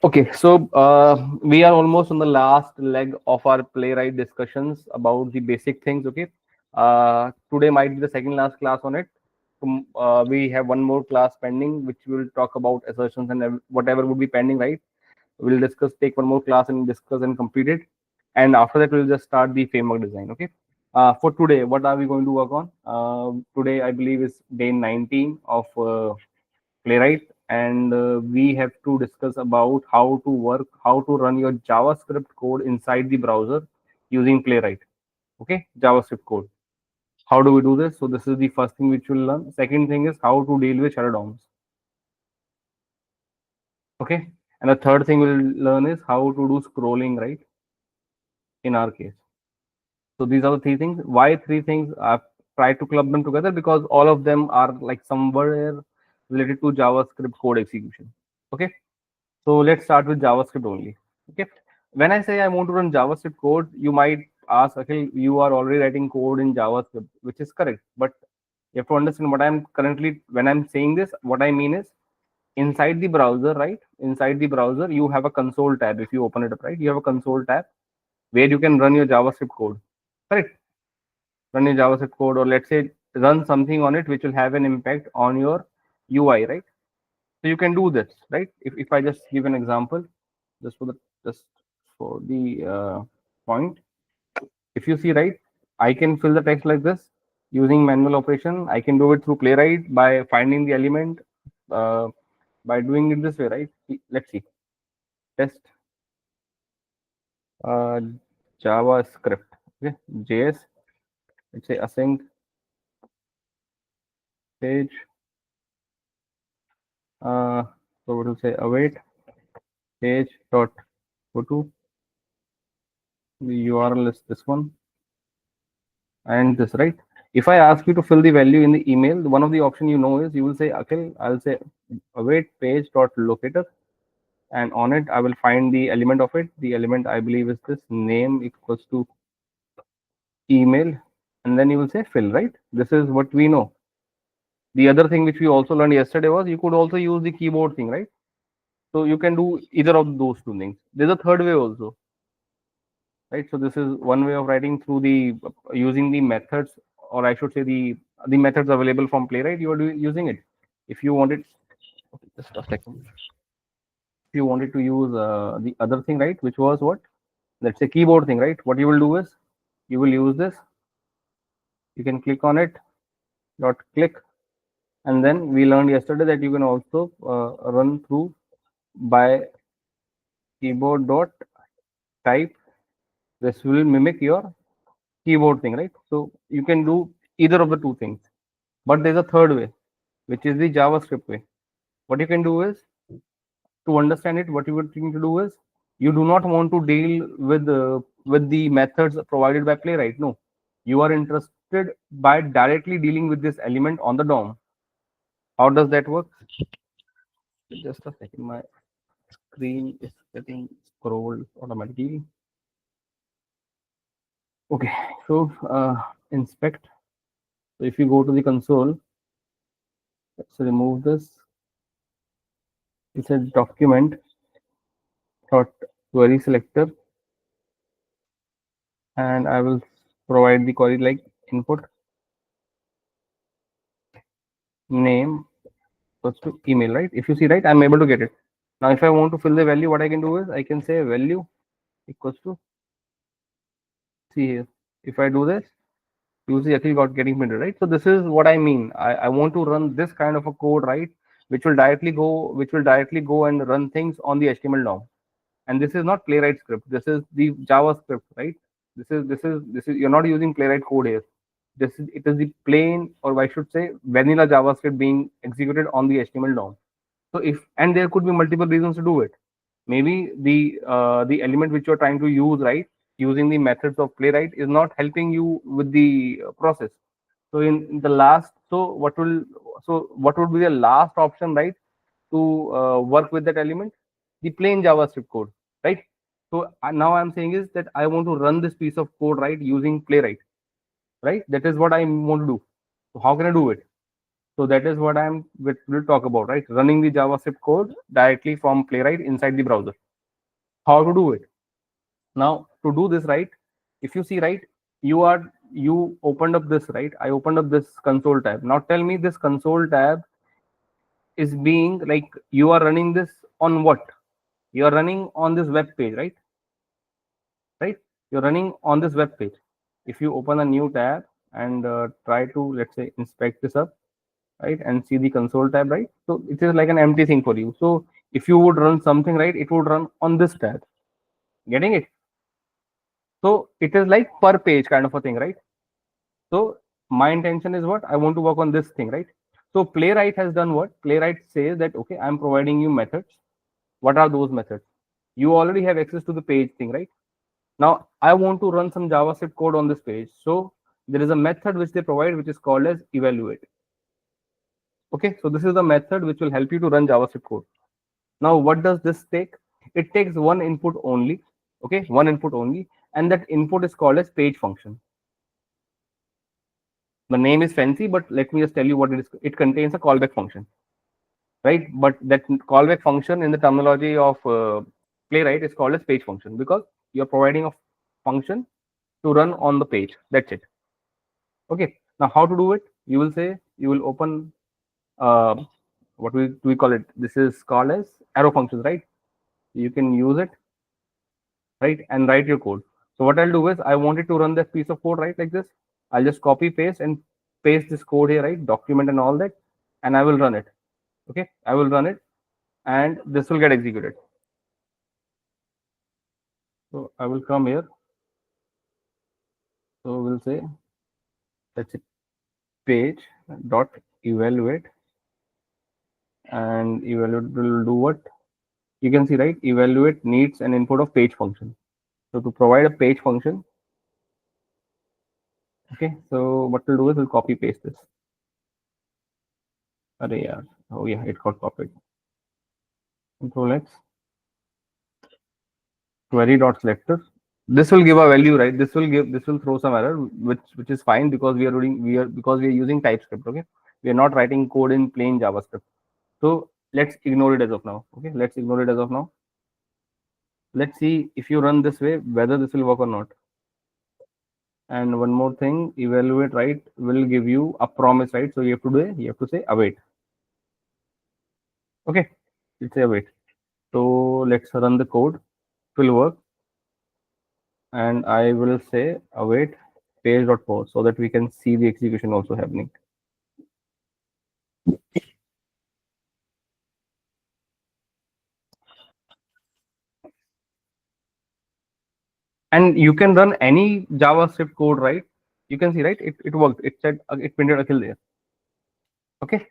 Okay, so we are almost on the last leg of our Playwright discussions about the basic things. Okay, today might be the second last class on it. We have one more class pending, which will talk about assertions and whatever would be pending. Right, we'll discuss, take one more class and discuss and complete it, and after that we'll just start the framework design. Okay. For today, what are we going to work on? Today, I believe, is day 19 of Playwright, and we have to discuss about how to work, how to run your JavaScript code inside the browser using Playwright. Okay, JavaScript code. How do we do this? So this is the first thing which we'll learn. Second thing is how to deal with ShadowDoms. Okay, and the third thing we'll learn is how to do scrolling, right? In our case. So these are the three things. Why three things? I've tried to club them together because all of them are like somewhere related to JavaScript code execution. Okay. So let's start with JavaScript only. Okay. When I say I want to run JavaScript code, you might ask, okay, you are already writing code in JavaScript, which is correct. But you have to understand what I'm currently, when I'm saying this, what I mean is inside the browser, right? Inside the browser, you have a console tab. If you open it up, right, you have a console tab where you can run your JavaScript code. Correct. Run your JavaScript code, or let's say run something on it which will have an impact on your UI, right? So you can do this, right? If I just give an example, just for the just for the point, if you see, right, I can fill the text like this using manual operation. I can do it through Playwright by finding the element, uh, by doing it this way, right? Let's see, test uh, JavaScript, okay, JS. Let's say async page. So it will say await page dot go to. The URL is this one and this, right? If I ask you to fill the value in the email, one of the option you know is you will say, okay, I'll say await page dot locator, and on it I will find the element of it. The element I believe is this name equals to email, and then you will say fill, right? This is what we know. The other thing which we also learned yesterday was you could also use the keyboard thing, right? So you can do either of those two things. There's a third way also, right? So this is one way of writing through the using the methods, or I should say the methods available from Playwright. You are using it. If you wanted, okay, just a second. If you wanted to use the other thing, right, which was what? Let's say keyboard thing, right? What you will do is you will use this. You can click on it, dot click, and then we learned yesterday that you can also run through by keyboard dot type. This will mimic your keyboard thing, right? So you can do either of the two things. But there's a third way, which is the JavaScript way. What you can do is to understand it. What you would think to do is you do not want to deal with the methods provided by Playwright. No, you are interested by directly dealing with this element on the DOM. How does that work? Just a second, my screen is getting scrolled automatically. Okay, so inspect. So if you go to the console, let's remove this. It's a document dot query selector, and I will provide the query like input name equals to email, right? If you see, right, I'm able to get it. Now, if I want to fill the value, what I can do is I can say value equals to, see here. If I do this, you see actually got getting printed, right? So this is what I mean. I want to run this kind of a code, right, which will directly go and run things on the HTML DOM. And this is not Playwright script. This is the JavaScript, right? This is you're not using Playwright code here. It is the plain, or I should say vanilla JavaScript being executed on the HTML DOM. So if, and there could be multiple reasons to do it. Maybe the element which you're trying to use, right, using the methods of Playwright is not helping you with the process. So in the last, what would be the last option, right, to work with that element? The plain JavaScript code, right? So now I'm saying is that I want to run this piece of code, right, using Playwright, right? That is what I want to do. So how can I do it? So that is what we'll talk about, right? Running the JavaScript code directly from Playwright inside the browser. How to do it? Now, to do this, right? If you see, right, you opened up this, right? I opened up this console tab. Now tell me, this console tab is being like, you are running this on what? You are running on this web page, right? Right? You're running on this web page. If you open a new tab and try to, let's say, inspect this up, right, and see the console tab, right? So it is like an empty thing for you. So if you would run something, right, it would run on this tab. Getting it? So it is like per page kind of a thing, right? So my intention is what? I want to work on this thing, right? So Playwright has done what? Playwright says that, okay, I'm providing you methods. What are those methods? You already have access to the page thing, right? Now I want to run some JavaScript code on this page. So there is a method which they provide, which is called as evaluate. Okay, so this is the method which will help you to run JavaScript code. Now, what does this take? It takes one input only. Okay, one input only, and that input is called as page function. The name is fancy, but let me just tell you what it is. It contains a callback function, right? But that callback function in the terminology of Playwright is called as page function, because you're providing a function to run on the page. That's it. Okay. Now, how to do it? You will say, you will open what do we call it? This is called as arrow functions, right? You can use it, right, and write your code. So what I'll do is, I wanted to run this piece of code, right, like this. I'll just copy paste and paste this code here, right, document and all that, and I will run it. Okay, I will run it, and this will get executed. So I will come here. So we'll say, that's it, page dot evaluate, and evaluate will do what? You can see, right, evaluate needs an input of page function. So to provide a page function, okay, so what we'll do is, we'll copy paste this. Array, yeah. Oh yeah, it got copied. Control X, query dot selector. This will give a value, right? This will throw some error, which is fine, because we are using TypeScript. Okay, we are not writing code in plain JavaScript. So let's ignore it as of now. Okay, let's ignore it as of now. Let's see if you run this way, whether this will work or not. And one more thing, evaluate, right, will give you a promise, right? So you have to say await. Okay, let's say await. So let's run the code. It will work. And I will say await page.pause, so that we can see the execution also happening. And you can run any JavaScript code, right? You can see, right? It worked. It said, it printed Akhil there. Okay.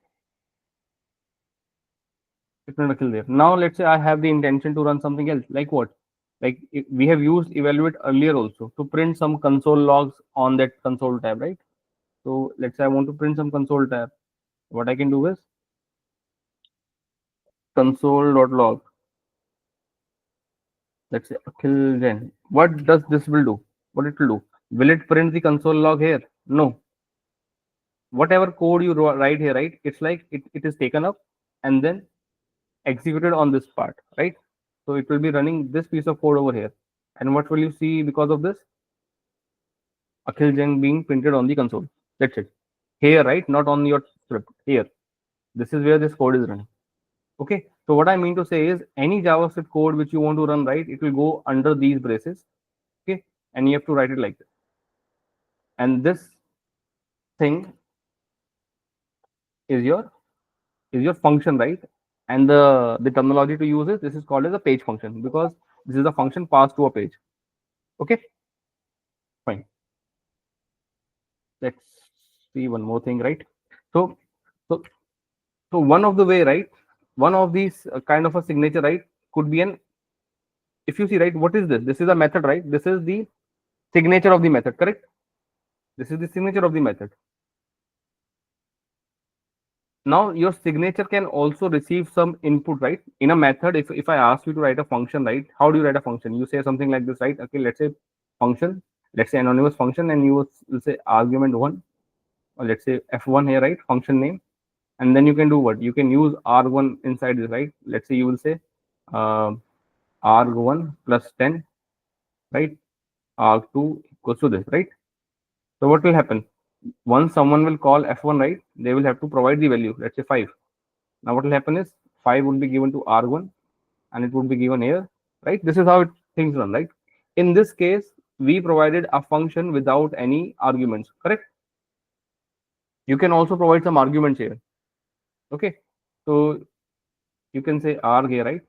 It printed Akhil there. Now let's say I have the intention to run something else. Like what? Like we have used evaluate earlier also to print some console logs on that console tab, right? So let's say I want to print some console tab. What I can do is console.log. Let's say Akhil Jain. What does this will do? What it will do? Will it print the console log here? No. Whatever code you write here, right? It's like it is taken up and then executed on this part, right? So it will be running this piece of code over here. And what will you see because of this? Akhil Jain being printed on the console. That's it. Here, right? Not on your script. Here. This is where this code is running. Okay. So what I mean to say is, any JavaScript code which you want to run, right, it will go under these braces. Okay. And you have to write it like this. And this thing is your function, right? And the terminology to use is, this is called as a page function, because this is a function passed to a page. Okay, fine. Let's see one more thing, right? So one of the way, right, one of these kind of a signature, right, could be an, if you see, right, what is this? This is a method, right? This is the signature of the method, correct? This is the signature of the method. Now your signature can also receive some input, right? In a method, if I ask you to write a function, right, how do you write a function? You say something like this, right? Okay, let's say function, let's say anonymous function, and you will say argument 1, or let's say f1 here, right? Function name. and then you can do what? You can use arg1 inside this, right? Let's say you will say arg1 plus 10, right? arg2 equals to this, right? So what will happen? Once someone will call f1, right, they will have to provide the value, let's say 5. Now what will happen is 5 would be given to arg1 and it would be given here, right? This is how things run, right? In this case, we provided a function without any arguments, correct? You can also provide some arguments here. Okay, so you can say arg here, right?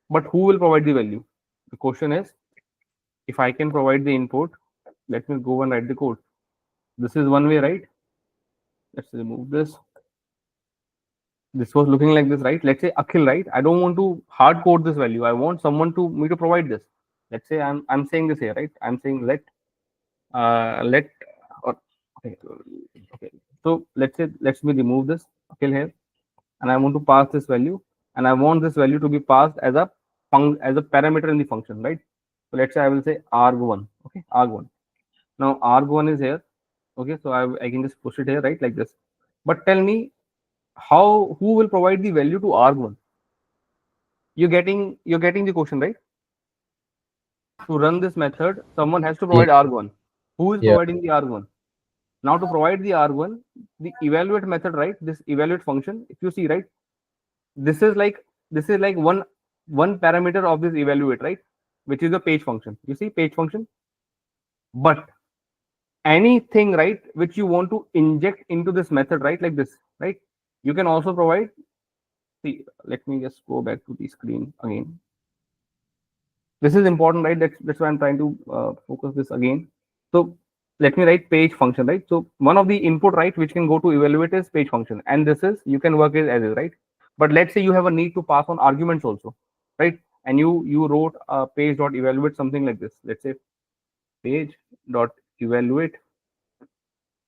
But who will provide the value? The question is, if I can provide the input, let me go and write the code. This is one way, right? Let's remove this. This was looking like this, right? Let's say Akhil, right? I don't want to hard code this value. I want someone to me to provide this. Let's say I'm saying this here, right? I'm saying let or okay, okay. So let's me remove this Akhil here, and I want to pass this value, and I want this value to be passed as a parameter in the function, right? So let's say I will say arg1, okay, arg1. Now arg1 is here, okay, so I can just push it here, right, like this. But tell me, who will provide the value to arg1? You're getting the question, right? To run this method, someone has to provide arg1. Who is Yeah. providing the arg1? Now to provide the arg1, the evaluate method, right? This evaluate function, if you see, right, this is like one parameter of this evaluate, right? Which is the page function. You see page function, but anything, right, which you want to inject into this method, right, like this, right? You can also provide. See, let me just go back to the screen again. This is important, right? That's why I'm trying to focus this again. So let me write page function, right? So one of the input, right, which can go to evaluate is page function, and this is, you can work it as is, right? But let's say you have a need to pass on arguments also, right? And you wrote a page dot evaluate something like this. Let's say page dot evaluate.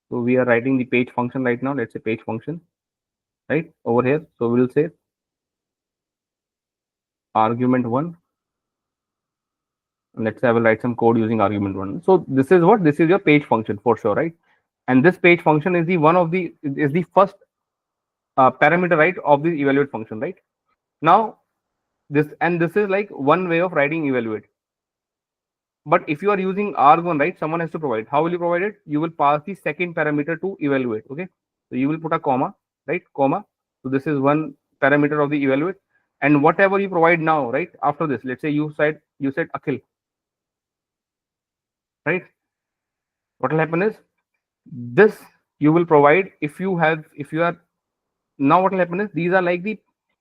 So we are writing the page function right now. Let's say page function, right, over here. So we'll say argument1. Let's say I will write some code using argument1. So this is what? This is your page function for sure, right? And this page function is the first parameter, right, of the evaluate function, right? Now this is like one way of writing evaluate. But if you are using arg1, right, someone has to provide. How will you provide it? You will pass the second parameter to evaluate. Okay, so you will put a comma, right, comma. So this is one parameter of the evaluate, and whatever you provide now, right, after this, let's say you said Akhil, right? What will happen is this you will provide if you are. Now what will happen is these are like the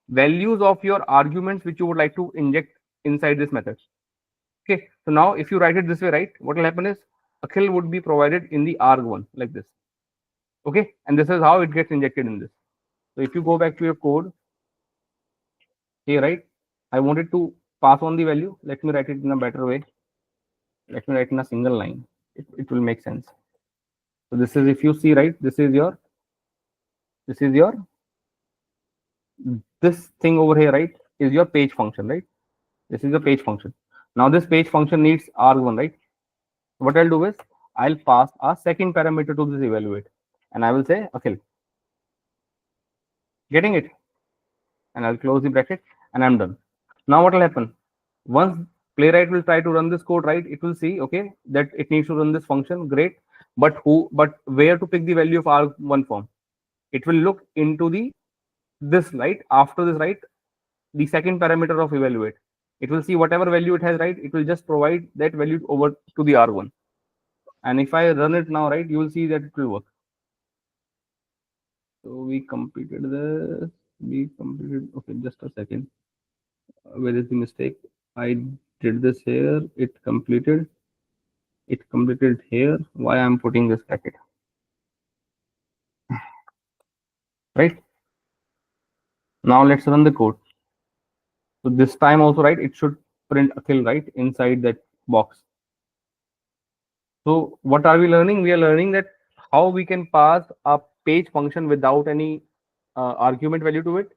values of your arguments which you would like to inject inside this method. Okay, so now if you write it this way, right, what will happen is Akhil would be provided in the arg1 like this. Okay, and this is how it gets injected in this. So if you go back to your code here, right, I wanted to pass on the value. Let me write it in a better way. Let me write in a single line. It will make sense. So this is, if you see, right, this is your this thing over here, right, is your page function, right? This is the page function. Now this page function needs arg1, right? What I'll do is I'll pass a second parameter to this evaluate, and I will say Akhil. Getting it? And I'll close the bracket, and I'm done. Now what will happen? Once Playwright will try to run this code, right, it will see, okay, that it needs to run this function. Great, but where to pick the value of arg1 form? It will look into this, right, after this, right, the second parameter of evaluate. It will see whatever value it has, right, it will just provide that value over to the arg1. And if I run it now, right, you will see that it will work. So we completed this. Okay, just a second. Where is the mistake? I did this here. It completed here. Why I'm putting this bracket? Right. Now let's run the code. So this time also, right, it should print Akhil, right, inside that box. So what are we learning? We are learning that how we can pass a page function without any argument value to it.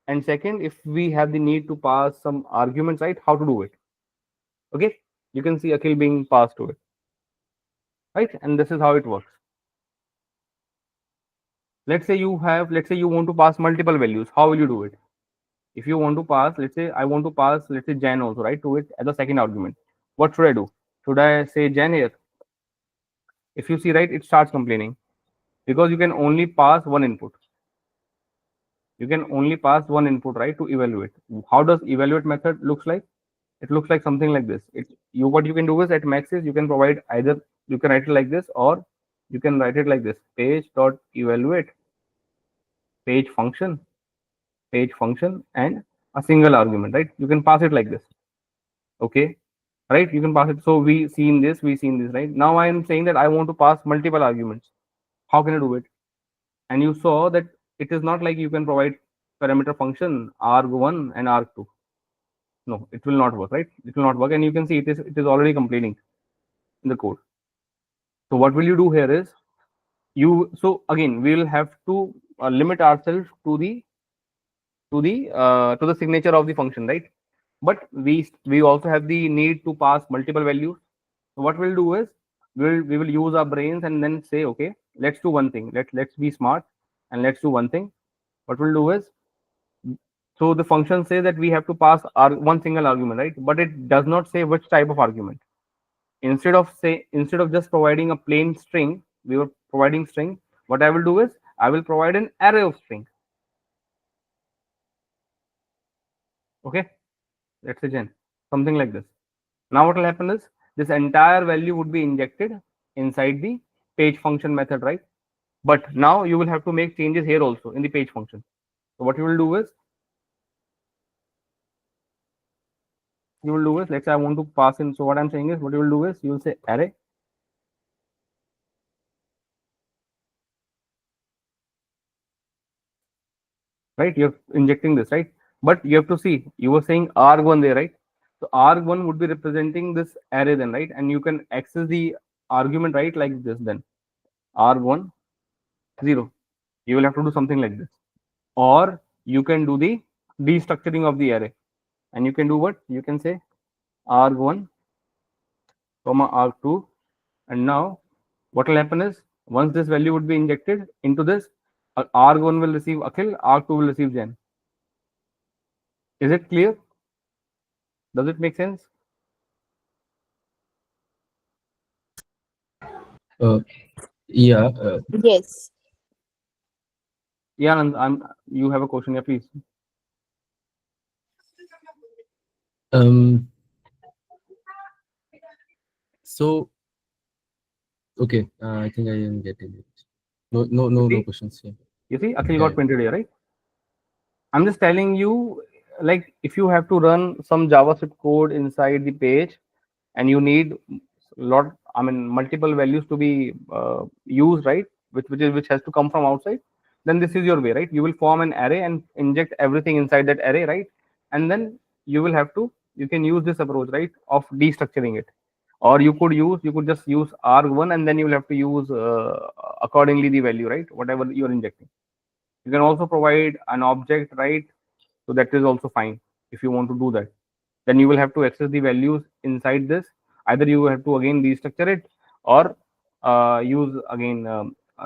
And second, if we have the need to pass some arguments, right, how to do it. Okay, you can see Akhil being passed to it, right? And this is how it works. let's say you want to pass multiple values. How will you do it? If you want to pass, let's say I want to pass, let's say Jan also, right, to it as a second argument. What should I do? Should I say Jan here? If you see, right, it starts complaining because you can only pass one input. You can only pass one input, right, to evaluate. How does evaluate method looks like? It looks like something like this. What you can do is at max is you can provide either, you can write it like this, or you can write it like this: page dot evaluate page function, and a single argument, right? You can pass it like this. Okay, right? You can pass it. So we seen this, right? Now I am saying that I want to pass multiple arguments. How can I do it? And you saw that it is not like you can provide parameter function arg1 and arg2. No, it will not work, right? It will not work, and you can see it is already complaining in the code. So what will you do here is so again we will have to limit ourselves to the signature of the function, right? But we also have the need to pass multiple values. So what we'll do is we will use our brains and then say, okay, let's do one thing. Let's be smart and let's do one thing. What we'll do is, so the function says that we have to pass one single argument, right? But it does not say which type of argument. Instead of just providing a plain string, we were providing string. What I will do is I will provide an array of string. Okay, let's say Jen, something like this. Now what will happen is this entire value would be injected inside the page function method, right? But now you will have to make changes here also in the page function. So what you will do is let's say I want to pass in. So what I'm saying is, what you will do is you will say array, right? You're injecting this, right? But you have to see, you were saying arg1 there, right? So arg1 would be representing this array then, right? And you can access the argument, right, like this then. arg1 0. You will have to do something like this. Or you can do the destructuring of the array. And you can do what? You can say arg1 comma arg2. And now what will happen is, once this value would be injected into this, arg1 will receive Akhil, arg2 will receive Jen. Is it clear? Does it make sense? Yeah. Yes. Yeah, Anand, you have a question, yeah, please. Um. So. Okay. I think I am getting it. No questions here. You see, Akhil Yeah. got printed here, right? I'm just telling you, like, if you have to run some JavaScript code inside the page and you need multiple values to be used, right? Which has to come from outside, then this is your way, right? You will form an array and inject everything inside that array, right? And then you can use this approach, right, of destructuring it. Or you could just use arg1 and then you will have to use accordingly the value, right? Whatever you're injecting. You can also provide an object, right? So that is also fine if you want to do that. Then you will have to access the values inside this. Either you have to again destructure it, or use again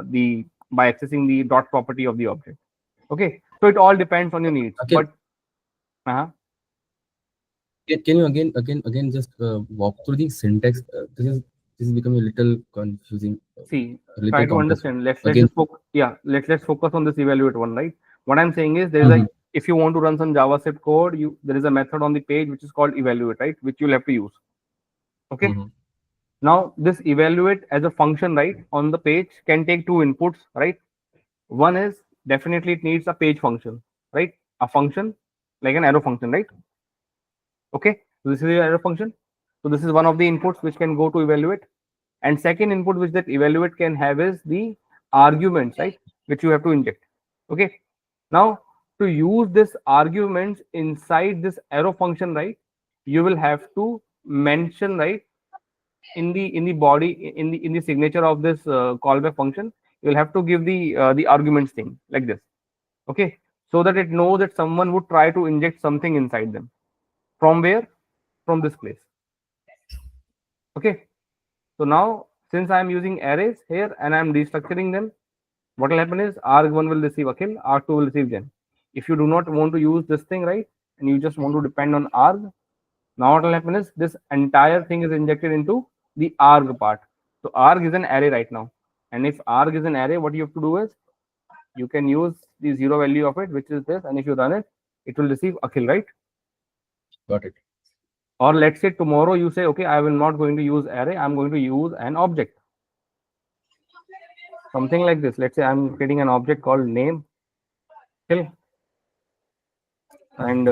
the by accessing the dot property of the object. Okay, so it all depends on your needs. Okay. But Can you again just walk through the syntax? This is becoming a little confusing. see, A little try to complex. understand. Let's Again. just focus. Yeah, let's focus on this evaluate one, right? What I'm saying is there is Mhm. if you want to run some JavaScript code, there is a method on the page which is called evaluate, right? Which you'll have to use. Okay. Mhm. Now this evaluate as a function, right, on the page can take two inputs, right? One is definitely it needs a page function, right? A function like an arrow function, right? Okay, so this is the arrow function. So this is one of the inputs which can go to evaluate. And second input which that evaluate can have is the arguments, right? Which you have to inject. Okay. Now to use this arguments inside this arrow function, right? You will have to mention, right, in the body in the signature of this callback function. You will have to give the arguments thing like this. Okay, so that it knows that someone would try to inject something inside them. From where? From this place. Okay, so now since I am using arrays here and I am destructuring them, what will happen is arg1 will receive Akhil, arg2 will receive Jen. If you do not want to use this thing, right, and you just want to depend on arg, now what will happen is this entire thing is injected into the arg part. So arg is an array right now, and if arg is an array, what you have to do is you can use the zero value of it, which is this, and if you run it, it will receive Akhil, right? Got it. Or let's say tomorrow you say, okay, I will not going to use array, I'm going to use an object. Something like this. Let's say I'm creating an object called name, Akhil, and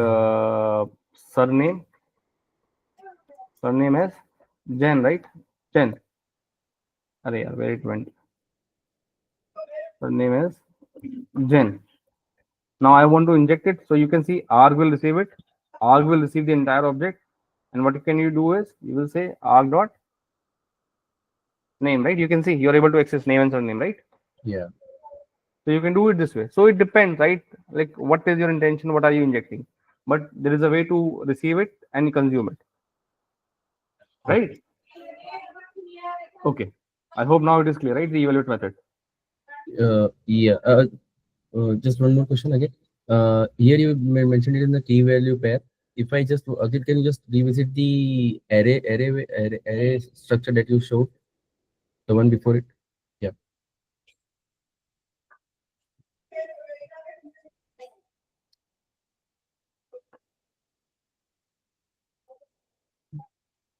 surname. Surname is Jen, right? Jen. Array, where it went? Surname is Jen. Now I want to inject it, so you can see arg will receive it. Arg will receive the entire object, and what can you do is you will say arg dot name, right? You can see you're able to access name and surname, right? Yeah. So you can do it this way. So it depends, right? Like what is your intention? What are you injecting? But there is a way to receive it and consume it, right? Okay. I hope now it is clear, right? The evaluate method. Yeah. Just one more question again. Here you mentioned it in the key value pair. If I just again, can you just revisit the array structure that you showed, the one before it? Yeah.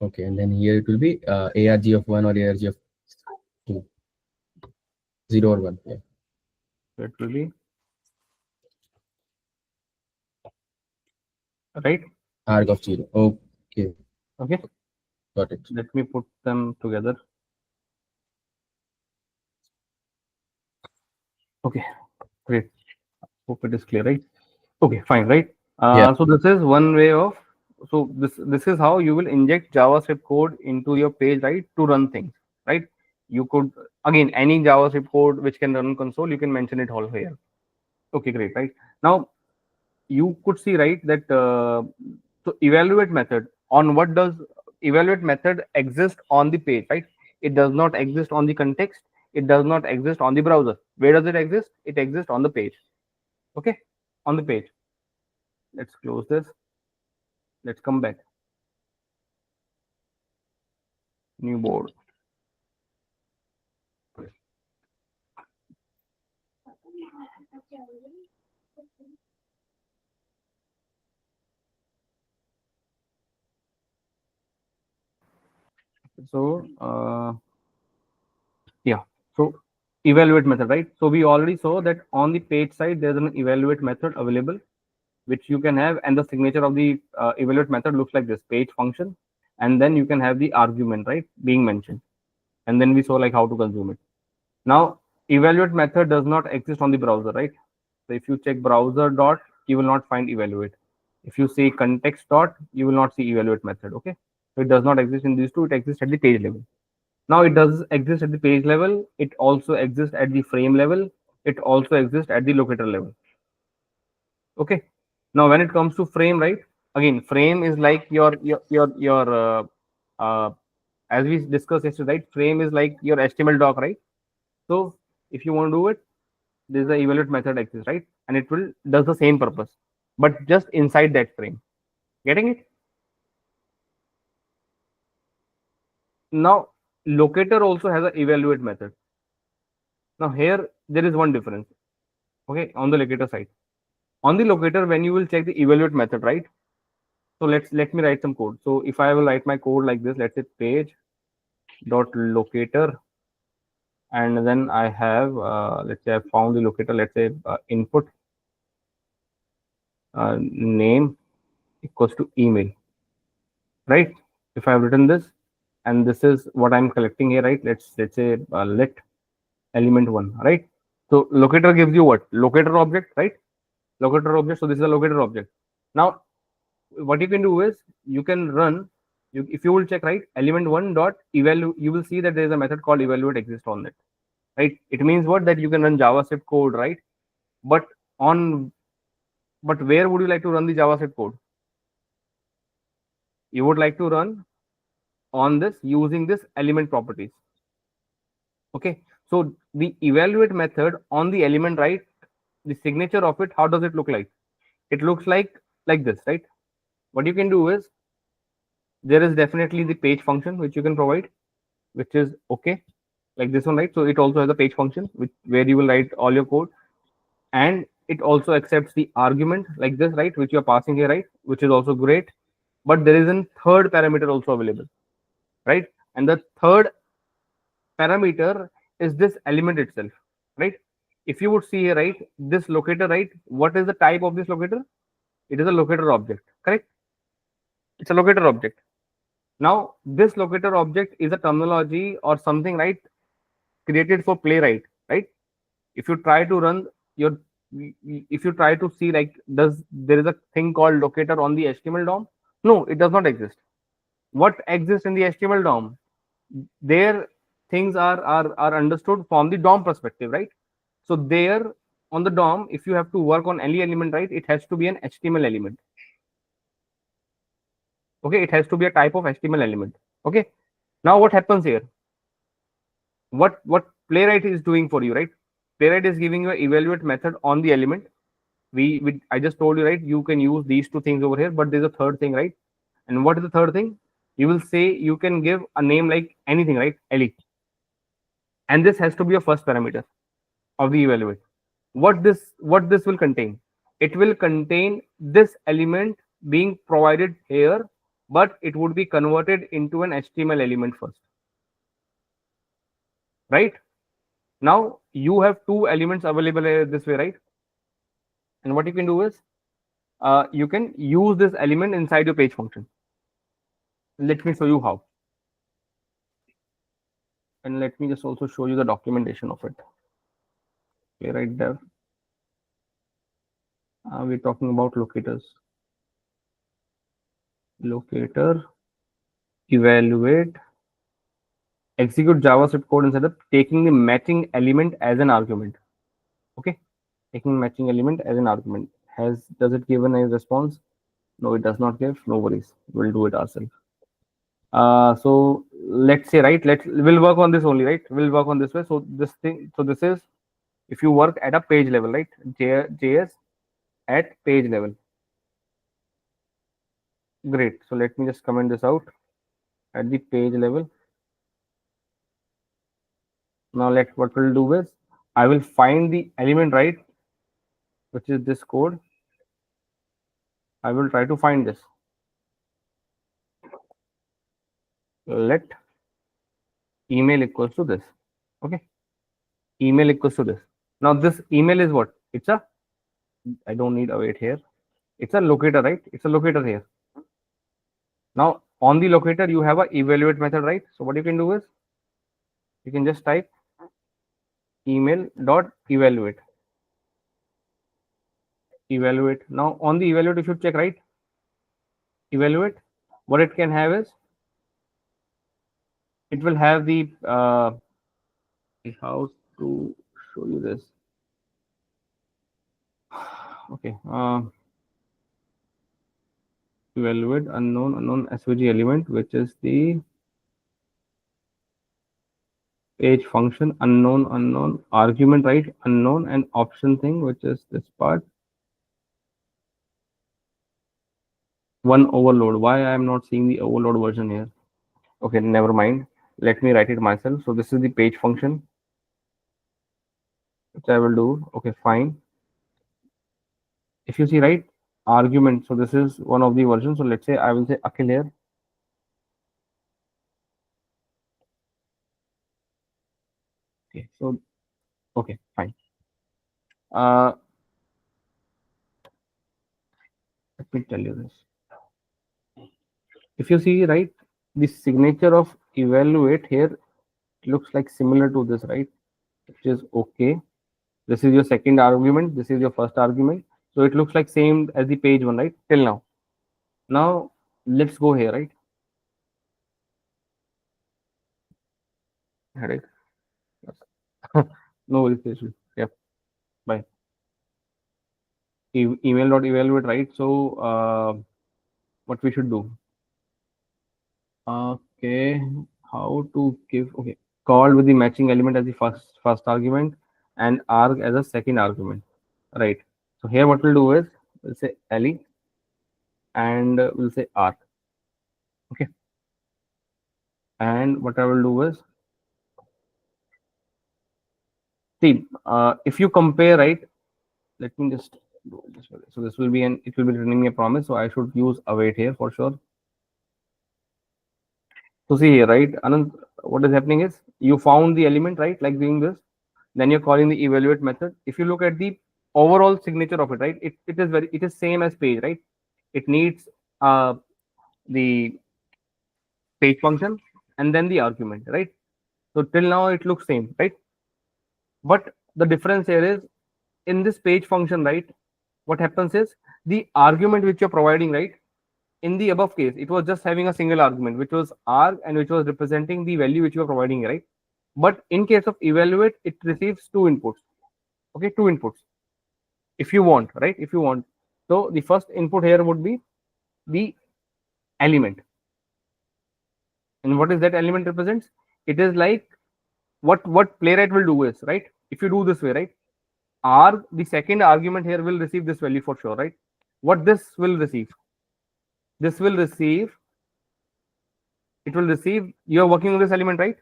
Okay, and then here it will be arg of 1 or arg of 2, 0 or 1. Yeah. So it will be right. Arg of 0. Okay. Okay. Got it. Let me put them together. Okay. Great. Hope it is clear, right? Okay, fine, right? Yeah. So this is one way of, so this is how you will inject JavaScript code into your page, right, to run things, right? You could, again, any JavaScript code which can run on console, you can mention it all here. Okay, great, right? Now you could see, right, that so evaluate method, on what does evaluate method exist on the page, right? It does not exist on the context, it does not exist on the browser. Where does it exist? It exists on the page. Okay, on the page. Let's close this. Let's come back. New board. So yeah, so evaluate method, right? So we already saw that on the page side there's an evaluate method available, which you can have, and the signature of the evaluate method looks like this page function, and then you can have the argument, right, being mentioned, and then we saw like how to consume it. Now evaluate method does not exist on the browser, right? So if you check browser dot, you will not find evaluate. If you say context dot, you will not see evaluate method. Okay, so it does not exist in these two. It exists at the page level. Now it does exist at the page level. It also exists at the frame level. It also exists at the locator level. Okay. Now when it comes to frame, right? Again, frame is like your as we discussed yesterday, right? Frame is like your HTML doc, right? So if you want to do it, there is a evaluate method exists, right? And it will does the same purpose, but just inside that frame. Getting it? Now locator also has a evaluate method. Now here there is one difference. Okay, on the locator side. On the locator, when you will check the evaluate method, right? So let me write some code. So if I will write my code like this, let's say page dot locator, and then I have let's say I found the locator, let's say input name equals to email, right? If I have written this, and this is what I'm collecting here, right? Let's say let element one, right? So locator gives you what? Locator object, right? Locator object. So this is a locator object. Now what you can do is you can run, if you will check, right, element one dot evaluate, you will see that there is a method called evaluate exists on it, right? It means what? That you can run JavaScript code, right? But on, but where would you like to run the JavaScript code? You would like to run on this using this element properties. Okay, So the evaluate method on the element, right? The signature of it, how does it look like? It looks like this, right? What you can do is, there is definitely the page function which you can provide, which is okay, like this one, right? So it also has a page function where you will write all your code, and it also accepts the argument like this, right, which you're passing here, right, which is also great. But there is a third parameter also available, right? And the third parameter is this element itself, right? If you would see here, right, this locator, right, what is the type of this locator? It is a locator object, correct? It's a locator object. Now this locator object is a terminology or something, right, created for Playwright, right? If you try to run your, if you try to see, like, does there is a thing called locator on the HTML DOM? No, it does not exist. What exists in the HTML DOM? There things are understood from the DOM perspective, right? So there on the DOM, if you have to work on any element, right, it has to be an HTML element. Okay, it has to be a type of HTML element. Okay, now what happens here? What Playwright is doing for you, right? Playwright is giving you an evaluate method on the element. We I just told you, right, you can use these two things over here, but there's a third thing, right? And what is the third thing? You will say you can give a name like anything, right? Ellie, and this has to be a first parameter of the evaluate. What this will contain? It will contain this element being provided here, but it would be converted into an HTML element first, right? Now you have two elements available this way, right? And what you can do is, you can use this element inside your page function. Let me show you how, and let me just also show you the documentation of it. Playwright dev. We're talking about locators. Locator, evaluate, execute JavaScript code instead of taking the matching element as an argument. Okay, taking matching element as an argument. Does it give a response? No, it does not give. No worries, we'll do it ourselves. So let's say, right, we'll work on this only, right? We'll work on this way. So this thing, so this is, if you work at a page level, right? JS at page level. Great. So let me just comment this out at the page level. Now what we'll do is, I will find the element, right, which is this code. I will try to find this. Let email equals to this. Okay, email equals to this. Now this email is what? It's a, I don't need a wait here. It's a locator, right? It's a locator here. Now on the locator you have a evaluate method, right? So what you can do is, you can just type email dot evaluate. Evaluate. Now on the evaluate you should check, right? Evaluate, what it can have is, it will have the how to show you this. Okay, evaluate unknown SVG element, which is the page function, unknown argument, right? Unknown, and option thing, which is this part. One overload. Why I am not seeing the overload version here? Okay, never mind. Let me write it myself. So this is the page function, which I will do. Okay, fine. If you see, right, argument. So this is one of the versions. So let's say I will say Akhil here. Okay, so okay, fine. Let me tell you this. If you see, right, the signature of evaluate here looks like similar to this, right? Which is okay. This is your second argument. This is your first argument. So it looks like same as the page one, right? Till now. Now let's go here, right? Headache. Yes. No worries. Yeah. Bye. Email dot evaluate, right? So what we should do? Okay. How to give? Okay. called with the matching element as the first argument and arg as a second argument, right? So here what we'll do is we'll say le and we'll say arg. Okay, and what I will do is, see, if you compare, right, let me just do it this way. So this will be it will be returning me a promise, so I should use await here for sure. So see here, right, Anand, what is happening is you found the element, right, like doing this, then you're calling the evaluate method. If you look at the overall signature of it, right, it is same as page, right? It needs the page function and then the argument, right? So till now it looks same, right? But the difference here is in this page function, right, what happens is the argument which you're providing, right, in the above case it was just having a single argument which was arg and which was representing the value which you are providing, right? But in case of evaluate, it receives two inputs. Okay, two inputs if you want, right? If you want, so the first input here would be the element. And what is that element represents? It is like what Playwright will do is, right, if you do this way, right, arg, the second argument here will receive this value for sure, right? What this will receive, this will receive, it will receive, you are working on this element, right?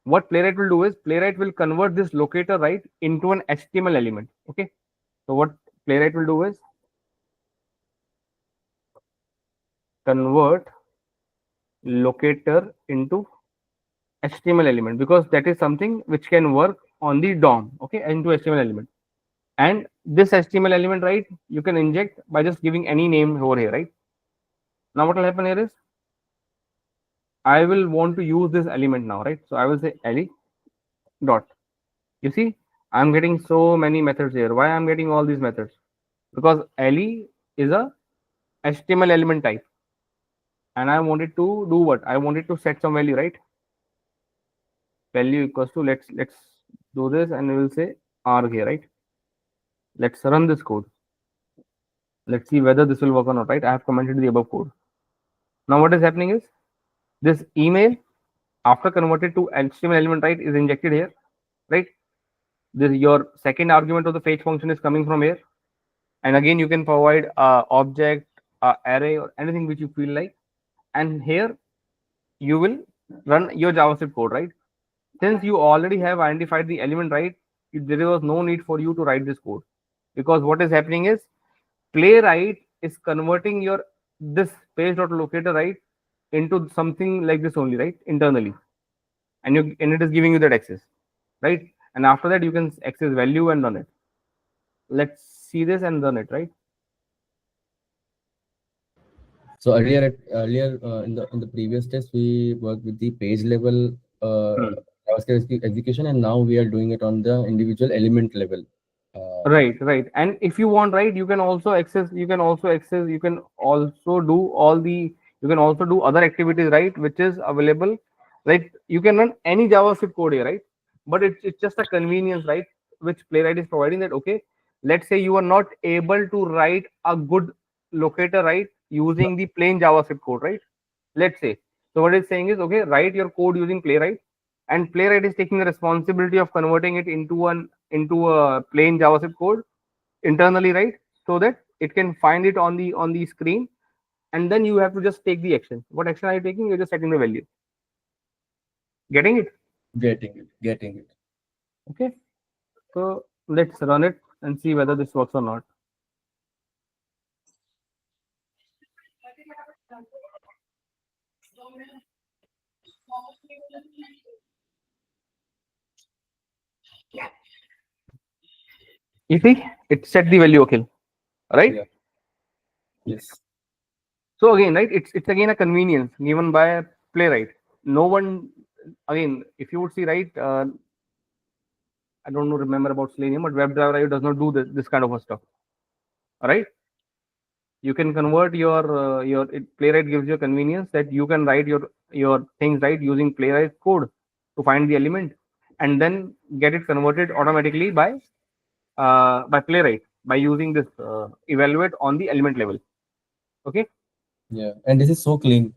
What Playwright will do is Playwright will convert this locator, right, into an HTML element. Okay, so what Playwright will do is convert locator into HTML element, because that is something which can work on the DOM, okay, into HTML element. And this HTML element, right, you can inject by just giving any name over here, right? Now what will happen here is I will want to use this element now, right? So I will say le dot. You see, I'm getting so many methods here. Why I'm getting all these methods? Because le is a HTML element type, and I wanted to do what? I wanted to set some value, right? Value equals to, let's do this, and we will say arg here, right? Let's run this code. Let's see whether this will work or not, right? I have commented the above code. Now what is happening is this email, after converted to HTML element, right, is injected here, right? This, your second argument of the fetch function is coming from here, and again you can provide a object, a array, or anything which you feel like, and here you will run your JavaScript code, right? Since you already have identified the element, right, there was no need for you to write this code, because what is happening is Playwright is converting your this page.locator, right, into something like this only, right, internally, and it is giving you that access, right? And after that you can access value and run it. Let's see this and run it, right? So earlier in the previous test, we worked with the page level JavaScript execution, and now we are doing it on the individual element level. Right. And if you want, right, you can also access, you can also do all the, you can also do other activities, right, which is available. Like you can run any JavaScript code here, right? But it's just a convenience, right, which Playwright is providing, that okay, let's say you are not able to write a good locator, right, using the plain JavaScript code, right? Let's say. So what it's saying is, okay, write your code using Playwright, and Playwright is taking the responsibility of converting it into a plain JavaScript code internally, right? So that it can find it on the screen, and then you have to just take the action. What action are you taking? You're just setting the value. Getting it? Getting it. Okay. So let's run it and see whether this works or not. You see, it set the value, okay, right? Yeah. Yes. So again, right, it's again a convenience given by Playwright. No one, again, if you would see, right, I don't know, remember about Selenium, but WebDriver does not do this kind of a stuff. All right, you can convert your Playwright gives you a convenience that you can write your things, right, using Playwright code to find the element, and then get it converted automatically by Playwright by using this evaluate on the element level. Okay. Yeah, and this is so clean.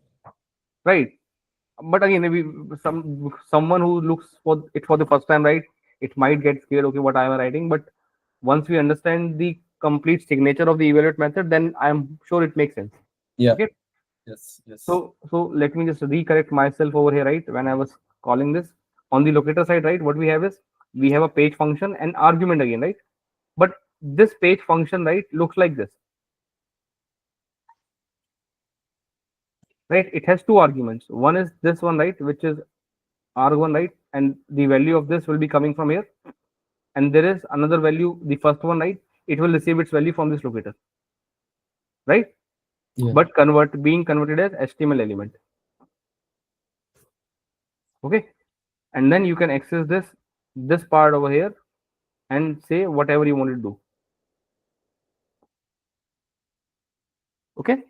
Right. but again, someone who looks for it for the first time, right? It might get scared. Okay, what I am writing, but once we understand the complete signature of the evaluate method, then I'm sure it makes sense. Yeah. Okay. Yes. Yes. So let me just recorrect myself over here, right? When I was calling this on the locator side, right? What we have is we have a page function and argument again, right? But this page function, right, looks like this, right? It has two arguments. One is this one, right, which is arg1, right, and the value of this will be coming from here. And there is another value, the first one, right? It will receive its value from this locator, right? Yeah. But being converted as HTML element. Okay, and then you can access this part over here and say whatever you want to do. Okay,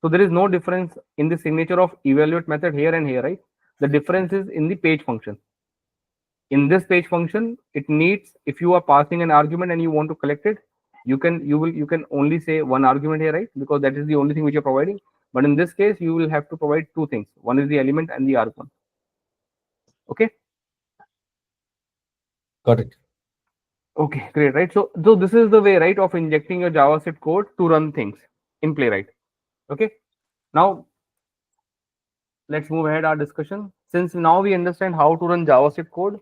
so there is no difference in the signature of evaluate method here and here, right? The difference is in the page function. In this page function, it needs, if you are passing an argument and you want to collect it, you can only say one argument here, right? Because that is the only thing which you're providing. But in this case, you will have to provide two things. One is the element and the arg1. Okay. Got it. Okay, great, right? So this is the way, right, of injecting your JavaScript code to run things in Playwright. Okay. Now let's move ahead our discussion. Since now we understand how to run JavaScript code,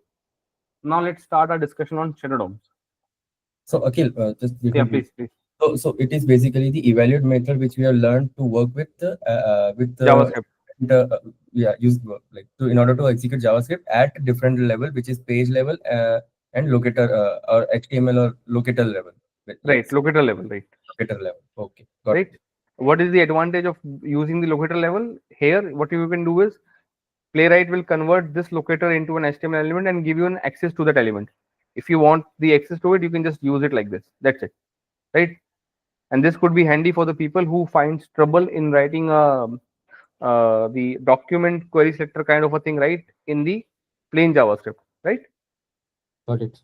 now let's start our discussion on ShadowDOMs. So Akhil, just let Yeah, me brief. please. So it is basically the evaluate method which we have learned to work with JavaScript. yeah, use like to in order to execute JavaScript at different level, which is page level and locator or HTML or locator level. Right, Let's locator level, right? locator level. Okay, got Right. it. What is the advantage of using the locator level? Here, what you can do is Playwright will convert this locator into an HTML element and give you an access to that element. If you want the access to it, you can just use it like this. That's it, right? And this could be handy for the people who finds trouble in writing the document query selector kind of a thing, right, in the plain JavaScript, right? Got it.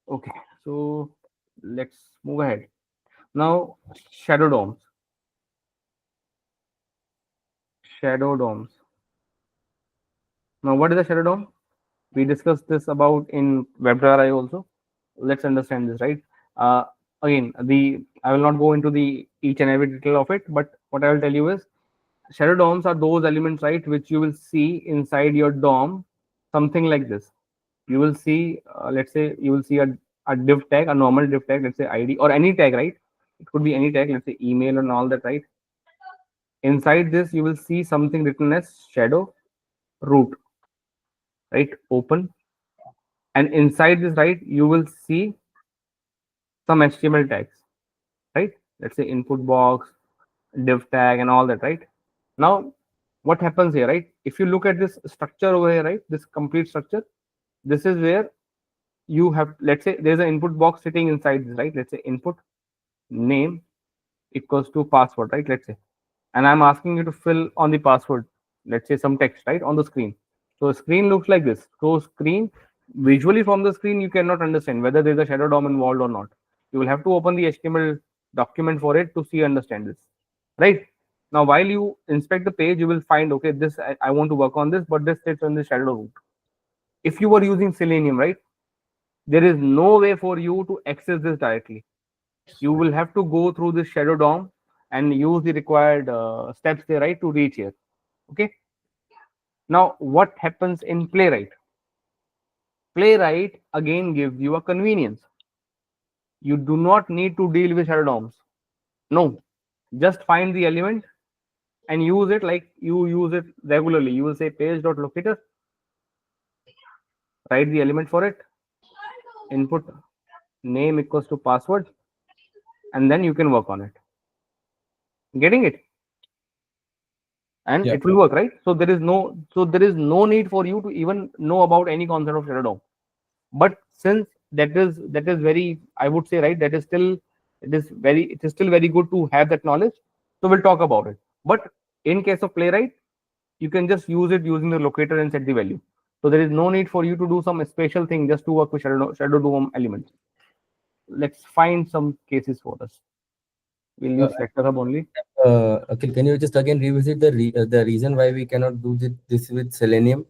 Okay, so let's move ahead. Now, shadow DOMs. Shadow DOMs. Now, what is a shadow DOM? We discussed this about in WebDriver also. Let's understand this, right? Again, I will not go into the each and every detail of it, but what I will tell you is shadow DOMs are those elements, right, which you will see inside your DOM, something like this. You will see, let's say, you will see a div tag, a normal div tag, let's say ID or any tag, right? It could be any tag, let's say email and all that, right? Inside this, you will see something written as shadow root, right? Open, and inside this, right, you will see some HTML tags, right? Let's say input box, div tag, and all that, right? Now, what happens here, right? If you look at this structure over here, right, this complete structure, this is where you have, let's say there's an input box sitting inside this, right? Let's say input name equals to password, right? Let's say, and I'm asking you to fill on the password, let's say some text, right, on the screen. So screen looks like this. So screen, visually from the screen, you cannot understand whether there's a shadow DOM involved or not. You will have to open the HTML document for it to see, understand this, right? Now, while you inspect the page, you will find, okay, this, I want to work on this, but this sits on the shadow root. If you were using Selenium, right, there is no way for you to access this directly. You will have to go through this shadow DOM and use the required steps there, right, to reach here. Okay. Now, what happens in Playwright? Playwright again gives you a convenience. You do not need to deal with shadow DOMs. No, just find the element and use it like you use it regularly. You will say page.locator, write the element for it, input name equals to password, and then you can work on it. Getting it? And Yeah. it will work, right? So there is no need for you to even know about any concept of shadow DOM. But since that is very, I would say, right, that is still, it is still very good to have that knowledge. So we'll talk about it. But in case of Playwright, you can just use it using the locator and set the value. So there is no need for you to do some special thing just to work with shadow DOM elements. Let's find some cases for us. We'll use sector hub only. Akhil, can you just again revisit the reason why we cannot do this with Selenium?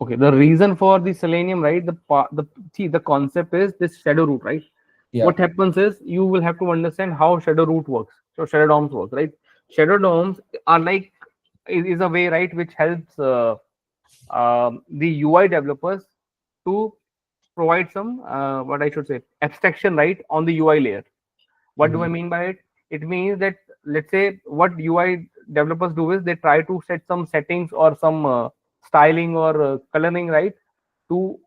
Okay, the reason for the Selenium, right? The concept is this shadow root, right? Yeah. What happens is you will have to understand how shadow root works. So shadow DOMs works, right? Shadow DOMs are like is a way, right, which helps the UI developers to provide some what I should say abstraction, right, on the UI layer. What do I Mm-hmm. mean by it? It means that, let's say, what UI developers do is they try to set some settings or some styling or coloring, right, to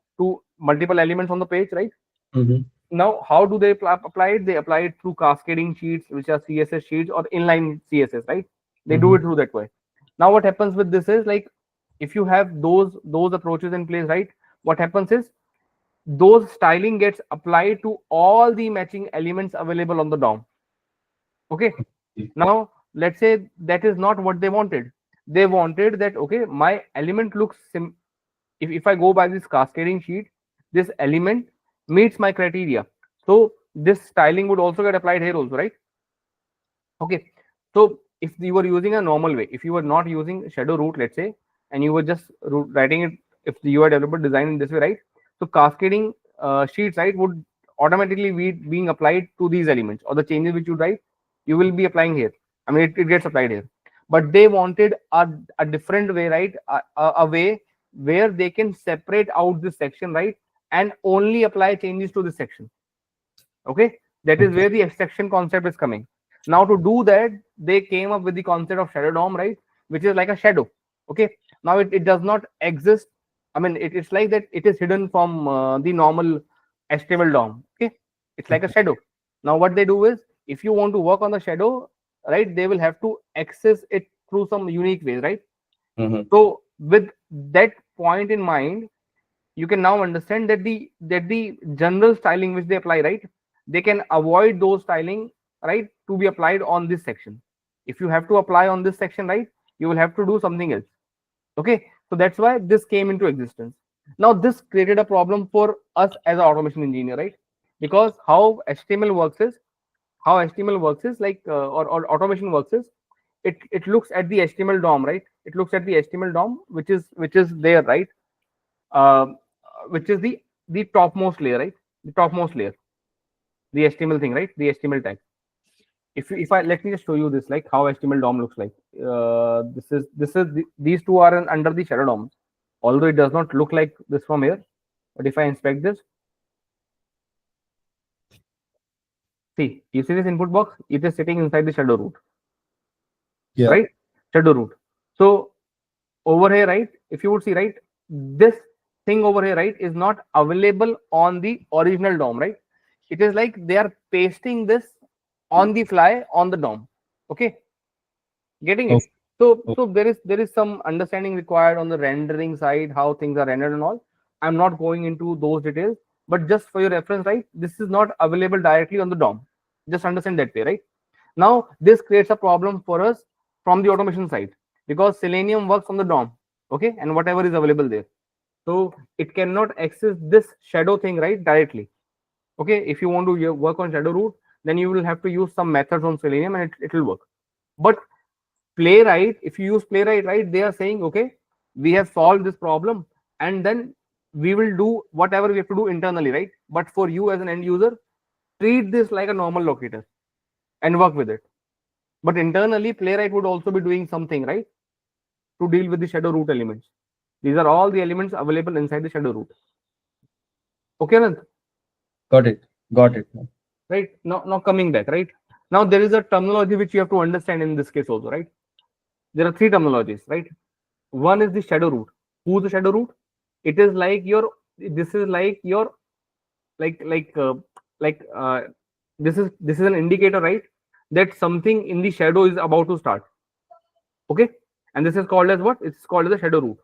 multiple elements on the page, right? Mm-hmm. Now, how do they apply it? They apply it through cascading sheets, which are CSS sheets or inline CSS, right? They do Mm-hmm. it through that way. Now, what happens with this is like if you have those approaches in place, right? What happens is those styling gets applied to all the matching elements available on the DOM. Okay. Now, let's say that is not what they wanted. They wanted that, okay, my element looks if I go by this cascading sheet, this element meets my criteria. So this styling would also get applied here also, right? Okay. So if you were using a normal way, if you were not using shadow root, let's say, and you were just writing it, if the UI developer designed in this way, right? So cascading sheets, right, would automatically be being applied to these elements, or the changes which you write, you will be applying here. I mean, it gets applied here. But they wanted a different way, right? A way where they can separate out this section, right, and only apply changes to this section. Okay, that is Okay. where the abstraction concept is coming. Now to do that, they came up with the concept of shadow DOM, right, which is like a shadow. Okay, now it does not exist. I mean, it's like that it is hidden from the normal HTML DOM. Okay, it's like a Okay. shadow. Now what they do is, if you want to work on the shadow, right, they will have to access it through some unique ways, right? Mm-hmm. So with that point in mind, you can now understand that the general styling which they apply, right, they can avoid those styling, right, to be applied on this section. If you have to apply on this section, right, you will have to do something else. Okay, so that's why this came into existence. Now this created a problem for us as an automation engineer, right? Because how HTML works is, like or automation works is, it looks at the HTML DOM, right? It looks at the HTML DOM which is there, right? um, which is the topmost layer, right? The topmost layer, the HTML thing, right? The HTML tag. If I let me just show you this, like how HTML DOM looks like. These two are under the shadow DOM, although it does not look like this from here. But if I inspect this, see, you see this input box? It is sitting inside the shadow root, Yeah. right? Shadow root. So over here, right? If you would see, right, this thing over here, right, is not available on the original DOM, right? It is like they are pasting this on the fly on the DOM. Okay, getting Oh, it? So oh. so there is some understanding required on the rendering side, how things are rendered and all. I'm not going into those details, but just for your reference, right, this is not available directly on the DOM. Just understand that way, right? Now this creates a problem for us from the automation side, because Selenium works on the DOM, okay, and whatever is available there. So it cannot access this shadow thing, right, directly. Okay, if you want to work on shadow root, then you will have to use some methods on Selenium, and it will work. But Playwright, if you use Playwright, right, they are saying, okay, we have solved this problem, and then we will do whatever we have to do internally, right? But for you as an end user, treat this like a normal locator and work with it. But internally, Playwright would also be doing something, right, to deal with the shadow root elements. These are all the elements available inside the shadow root. Okay, Anand? Got it. Got it. Right? Now coming back, right? Now there is a terminology which you have to understand in this case also, right? There are three terminologies, right? One is the shadow root. Who's the shadow root? It is like your, this is like your, like like uh, like this is an indicator, right, that something in the shadow is about to start. Okay, and this is called as what? It's called as a shadow root.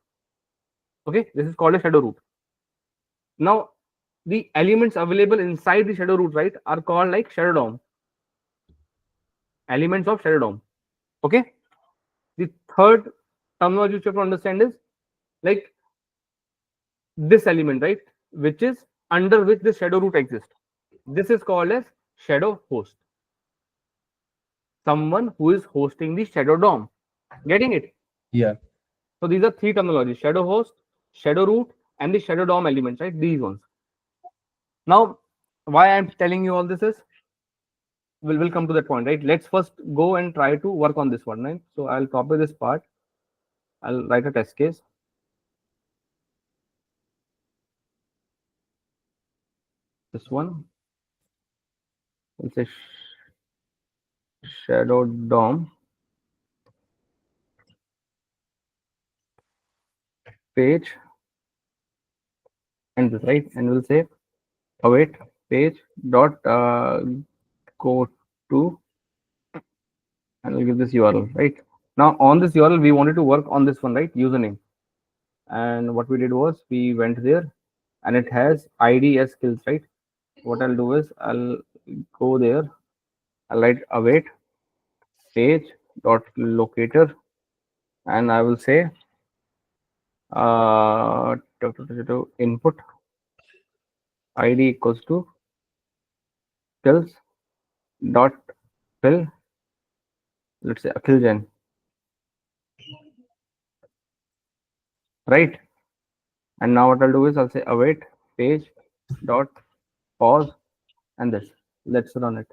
Okay, this is called a shadow root. Now the elements available inside the shadow root, right, are called like shadow DOM, elements of shadow DOM. Okay, the third terminology which you have to understand is like this element, right, which is under which the shadow root exists. This is called as shadow host. someone who is hosting the shadow DOM. Getting it? Yeah. So these are three terminologies: shadow host, shadow root, and the shadow DOM elements, right? These ones. Now, why I'm telling you all this is we'll come to that point, right? Let's first go and try to work on this one, right? So I'll copy this part. I'll write a test case. This one. We'll say shadow DOM page and this, right? And we'll say await page dot go to, and we'll give this URL, right? Now on this URL, we wanted to work on this one, right? Username. And what we did was we went there and it has ID as skills, right? What I'll do is I'll go there, I'll write await page dot locator, and I will say input ID equals to skills dot fill, let's say Akhiljan, right? And now what I'll do is I'll say await page dot pause and this. Let's run it.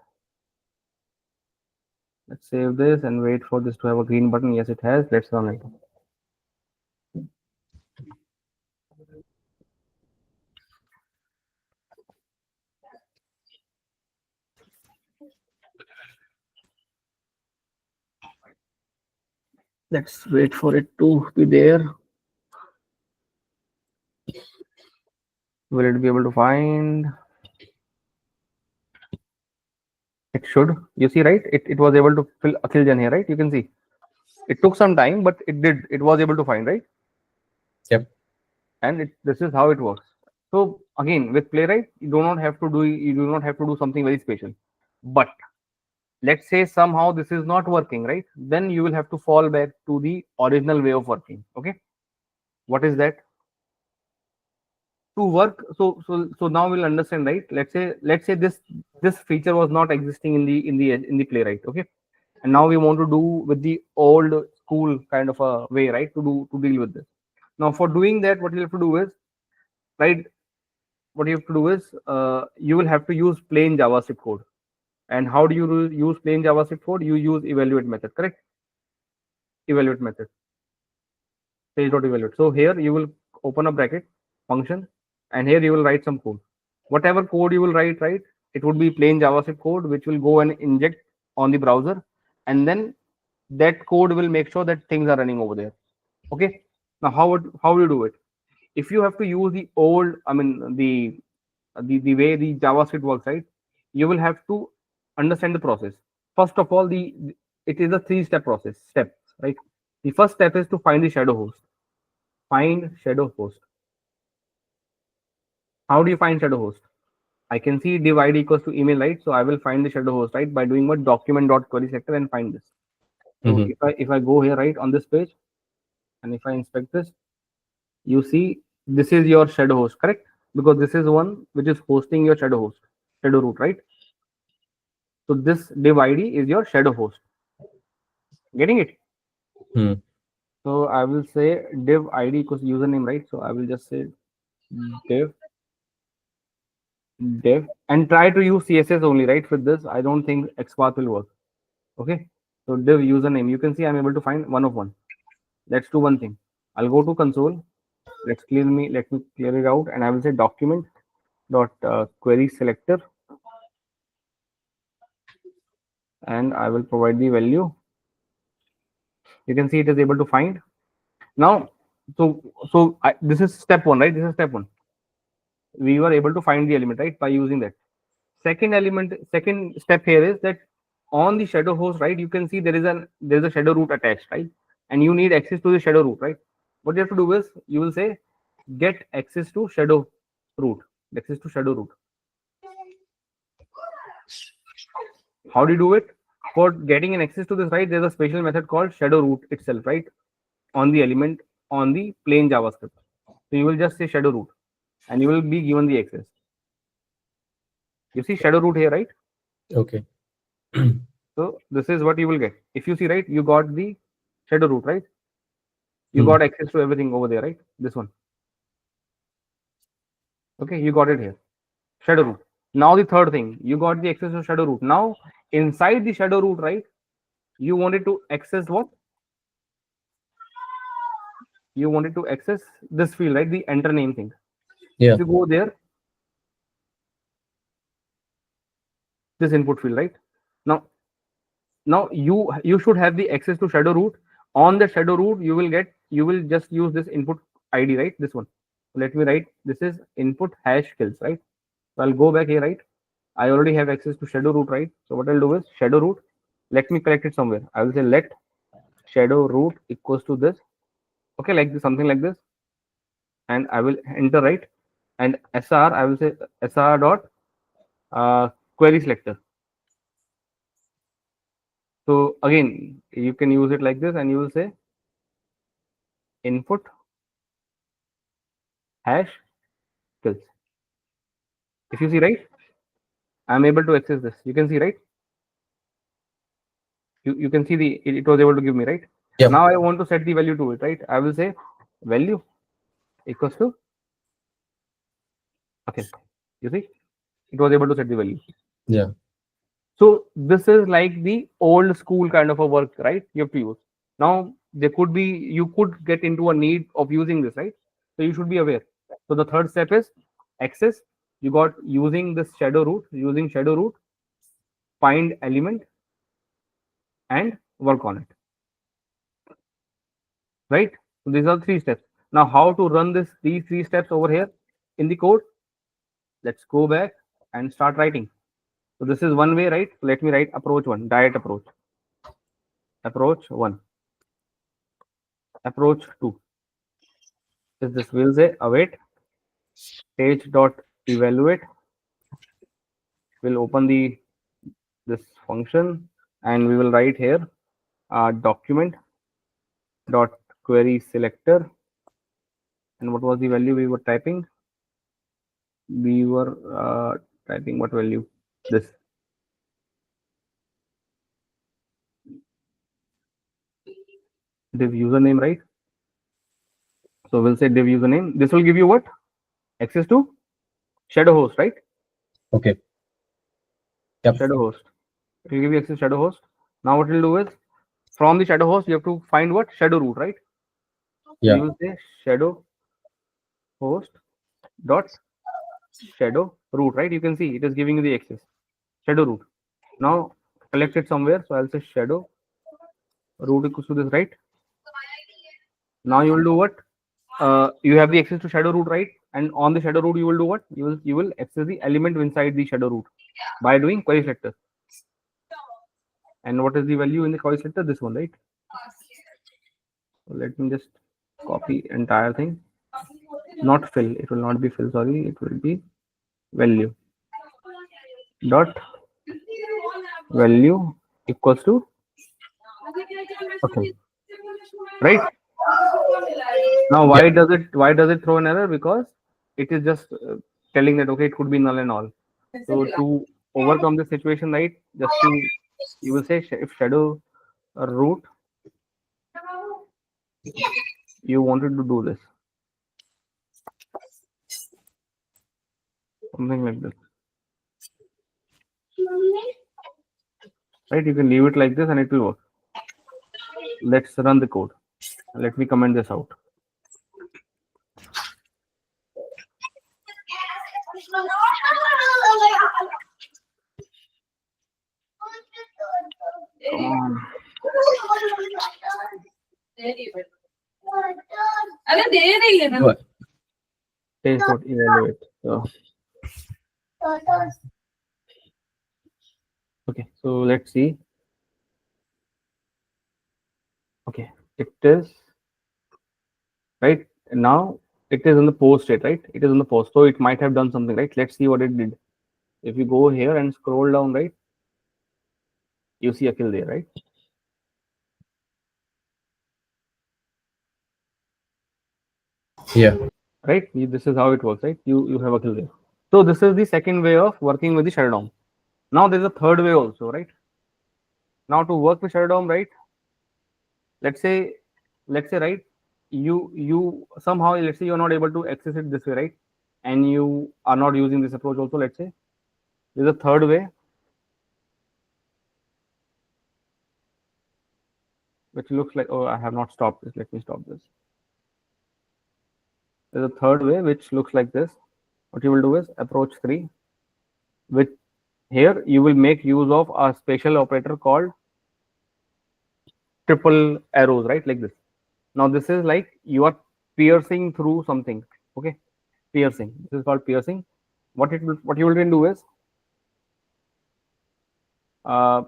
Let's save this and wait for this to have a green button. Yes, it has. Let's run it. Let's wait for it to be there. Will it be able to find? It should. You see, right? It was able to fill Akhiljan here, right? You can see. It took some time, but it did. It was able to find, right? Yep. And this is how it works. So again, with Playwright, you do not have to do something very special. But let's say somehow this is not working, right? Then you will have to fall back to the original way of working. Okay. What is that? To work, so now we'll understand, right? Let's say this feature was not existing in the Playwright, okay? And now we want to do with the old school kind of a way, right? To deal with this. Now for doing that, what you have to do is, right, what you have to do is you will have to use plain JavaScript code. And how do you use plain JavaScript code? You use evaluate method, correct? Evaluate method, page.evaluate. So here you will open a bracket function, and here you will write some code. Whatever code you will write, right, it would be plain JavaScript code which will go and inject on the browser, and then that code will make sure that things are running over there. Okay. Now how you do it? If you have to use the old, I mean the way the JavaScript works, right, you will have to understand the process. First of all, it is a three-step process. Steps, right? The first step is to find the shadow host. Find shadow host. How do you find shadow host? I can see div ID equals to email, right? So I will find the shadow host, right, by doing what document.query selector and find this. So if I go here, right, on this page, and if I inspect this, you see this is your shadow host, correct? Because this is one which is hosting your shadow host, shadow root, right? So this div ID is your shadow host. Getting it? So I will say div ID equals username, right? So I will just say div and try to use CSS only, right? With this, I don't think XPath will work. Okay. So div username, you can see I'm able to find one of one. Let's do one thing. I'll go to console. Let me clear it out, and I will say document dot query selector, and I will provide the value. You can see it is able to find. Now, this is step one, right? This is step one. We were able to find the element, right, by using that. Second step here is that on the shadow host, right, you can see there is a shadow root attached, right? And you need access to the shadow root, right? What you have to do is you will say get access to shadow root. Access to shadow root. How do you do it? For getting an access to this, right, there's a special method called shadow root itself, right? On the element on the plain JavaScript. So you will just say shadow root and you will be given the access. You see shadow root here, right? Okay. So this is what you will get. If you see, right, you got the shadow root, right? You got access to everything over there, right? This one. Okay, you got it here. Shadow root. Now the third thing, you got the access to shadow root. Now inside the shadow root, right? You wanted to access what? You wanted to access this field, right? The enter name thing. Yeah. If you go there, this input field, right? Now you should have the access to shadow root. On the shadow root, you will just use this input ID, right? This one. Let me write. This is input hash kills, right? So I'll go back here, right? I already have access to shadow root, right? So what I'll do is shadow root. Let me collect it somewhere. I will say let shadow root equals to this. Okay, like this, something like this, and I will enter, right? And sr, I will say sr dot query selector. So again, you can use it like this, and you will say input hash kills. If you see, right, I'm able to access this. You can see, right? You can see it was able to give me, right? Yeah. Now I want to set the value to it, right? I will say value equals to, okay, you see, it was able to set the value. Yeah. So this is like the old school kind of a work, right? You have to use. Now there could be, you could get into a need of using this, right? So you should be aware. So the third step is access. You got using this shadow root, using shadow root, find element and work on it, right? So these are three steps. Now how to run these three steps over here in the code? Let's go back and start writing. So this is one way, right? So let me write approach one, diet approach. Approach one. Approach two is this, will say await page dot evaluate. We'll open this function and we will write here document dot query selector. And what was the value we were typing? We were typing what value? This. Div username, right? So we'll say div username. This will give you what? Access to shadow host, right? Okay. Yep. Shadow host. It will give you access to shadow host. Now what we'll do is from the shadow host, you have to find what? Shadow root, right? Yeah. You will say shadow host dot shadow root, right? You can see it is giving you the access. Shadow root. Now collect it somewhere. So I'll say shadow root equals to this, right? Now you will do what? You have the access to shadow root, right? And on the shadow root, you will do what? You will access the element inside the shadow root by doing query selector. And what is the value in the query selector? This one, right? So let me just copy entire thing. Not fill. It will not be fill. Sorry, it will be value dot value equals to, okay, right? Now why does it throw an error? Because it is just telling that okay, it could be null and all. So to overcome this situation, right, just to, you will say if shadow root, you wanted to do this, something like this, right? You can leave it like this and it will work. Let's run the code. Let me comment this out. Come on. What? Page dot evaluate. So, okay, so let's see. Okay, it is right now. It is in the post state, right? It is in the post, so it might have done something, right? Let's see what it did. If you go here and scroll down, right, you see a kill there, right? Yeah. Right. This is how it works, right? You have a kill there. So this is the second way of working with the ShadowDom. Now there's a third way also, right? Now to work with ShadowDom, right? Let's say, right, you somehow, let's say you're not able to access it this way, right? And you are not using this approach also. Let's say there's a third way, which looks like, oh, I have not stopped this. Let me stop this. There's a third way which looks like this. What you will do is approach 3, which here you will make use of a special operator called triple arrows, right? Like this. Now this is like you are piercing through something. Okay, piercing. This is called piercing. What you will then do is, how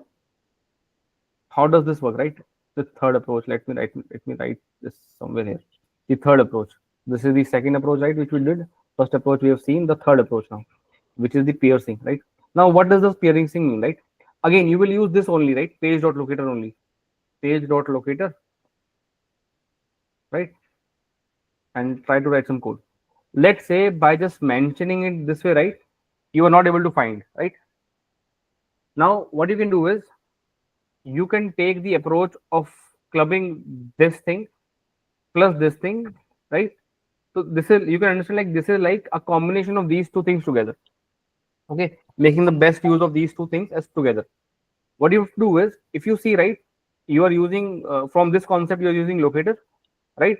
does this work, right? The third approach. Let me write this somewhere here. The third approach. This is the second approach, right? Which we did. First approach we have seen. The third approach now, which is the piercing, right? Now what does this piercing mean, right? Again, you will use this only, right? Page.locator only. Page.locator, right? And try to write some code. Let's say by just mentioning it this way, right? You are not able to find, right? Now what you can do is, you can take the approach of clubbing this thing plus this thing, right? So this is, you can understand, like this is like a combination of these two things together. Okay, making the best use of these two things as together. What you have to do is, if you see, right, you are using from this concept you are using locator, right?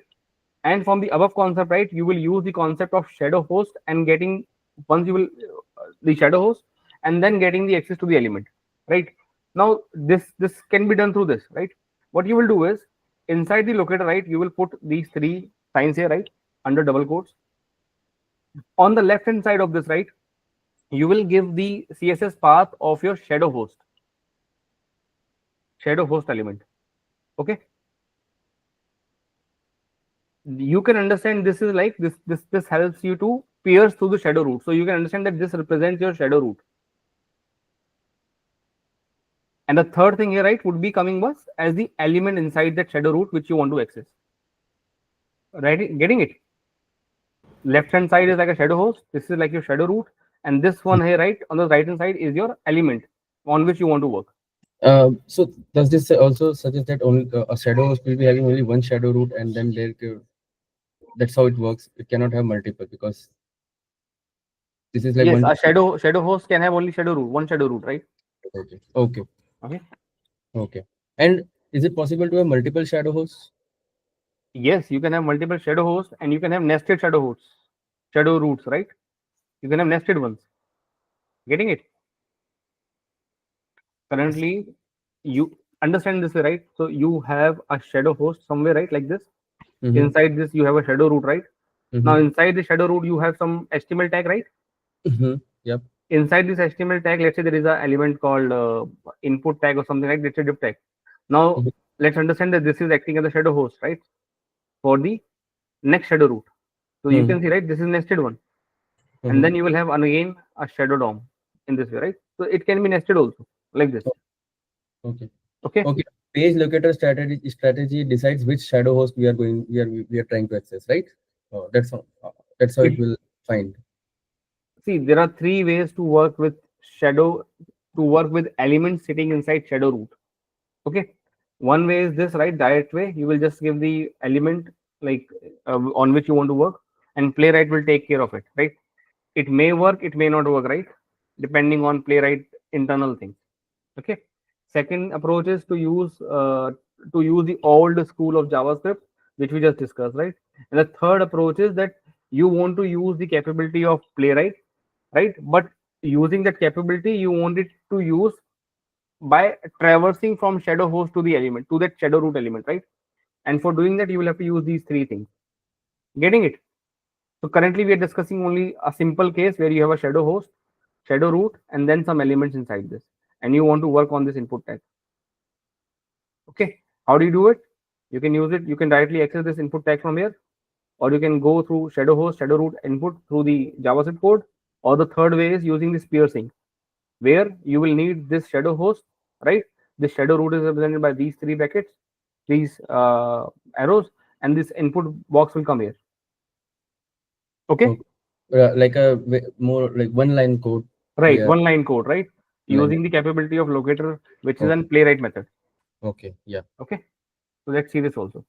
And from the above concept, right, you will use the concept of shadow host, and getting, once you will the shadow host, and then getting the access to the element, right? Now this can be done through this, right? What you will do is, inside the locator, right, you will put these 3 signs here, right, under double quotes. On the left hand side of this, right, you will give the CSS path of your shadow host element. Okay, you can understand this is like this helps you to pierce through the shadow root. So you can understand that this represents your shadow root. And the third thing here, right, would be coming was as the element inside that shadow root which you want to access. Right, getting it? Left hand side is like a shadow host. This is like your shadow root, and this one here, right, on the right hand side is your element on which you want to work. So does this also suggest that only a shadow host will be having only one shadow root, and then that's how it works? It cannot have multiple, because this is like Yes, one. a shadow host can have only one shadow root, right? Okay. Okay. Okay. Okay. And is it possible to have multiple shadow hosts? Yes, you can have multiple shadow hosts, and you can have nested shadow roots, right? You can have nested ones. Getting it? Currently, you understand this, right? So you have a shadow host somewhere, right, like this. Inside this you have a shadow root, right? Now inside the shadow root you have some HTML tag, right? Yep. Inside this HTML tag, let's say there is an element called input tag or something like that. Let's say div tag. Now let's understand that this is acting as a shadow host, right, for the next shadow root. So you can see, right, this is nested one, and then you will have again a shadow DOM in this way, right? So it can be nested also like this. Okay. Okay. Okay. Page locator strategy decides which shadow host we are trying to access, right? That's how it will find. See, there are 3 ways to work with elements sitting inside shadow root. Okay, one way is this, right, direct way. You will just give the element like on which you want to work, and Playwright will take care of it, right? It may work, it may not work, right, depending on Playwright internal things. Okay, second approach is to use the old school of JavaScript, which we just discussed, right? And the third approach is that you want to use the capability of Playwright, right? But using that capability, you want it to use by traversing from shadow host to the element, to that shadow root element, right? And for doing that, you will have to use these 3 things. Getting it? So currently we are discussing only a simple case where you have a shadow host, shadow root, and then some elements inside this, and you want to work on this input tag. Okay, how do you do it? You can use it, you can directly access this input tag from here, or you can go through shadow host, shadow root input through the JavaScript code, or the third way is using this piercing, where you will need this shadow host, right? This shadow root is represented by these 3 brackets, these arrows, and this input box will come here. Okay. Like a more like one line code. Right, one line code, right? using the capability of locator, which is an playwright method. Okay. Yeah. Okay, so let's see this also.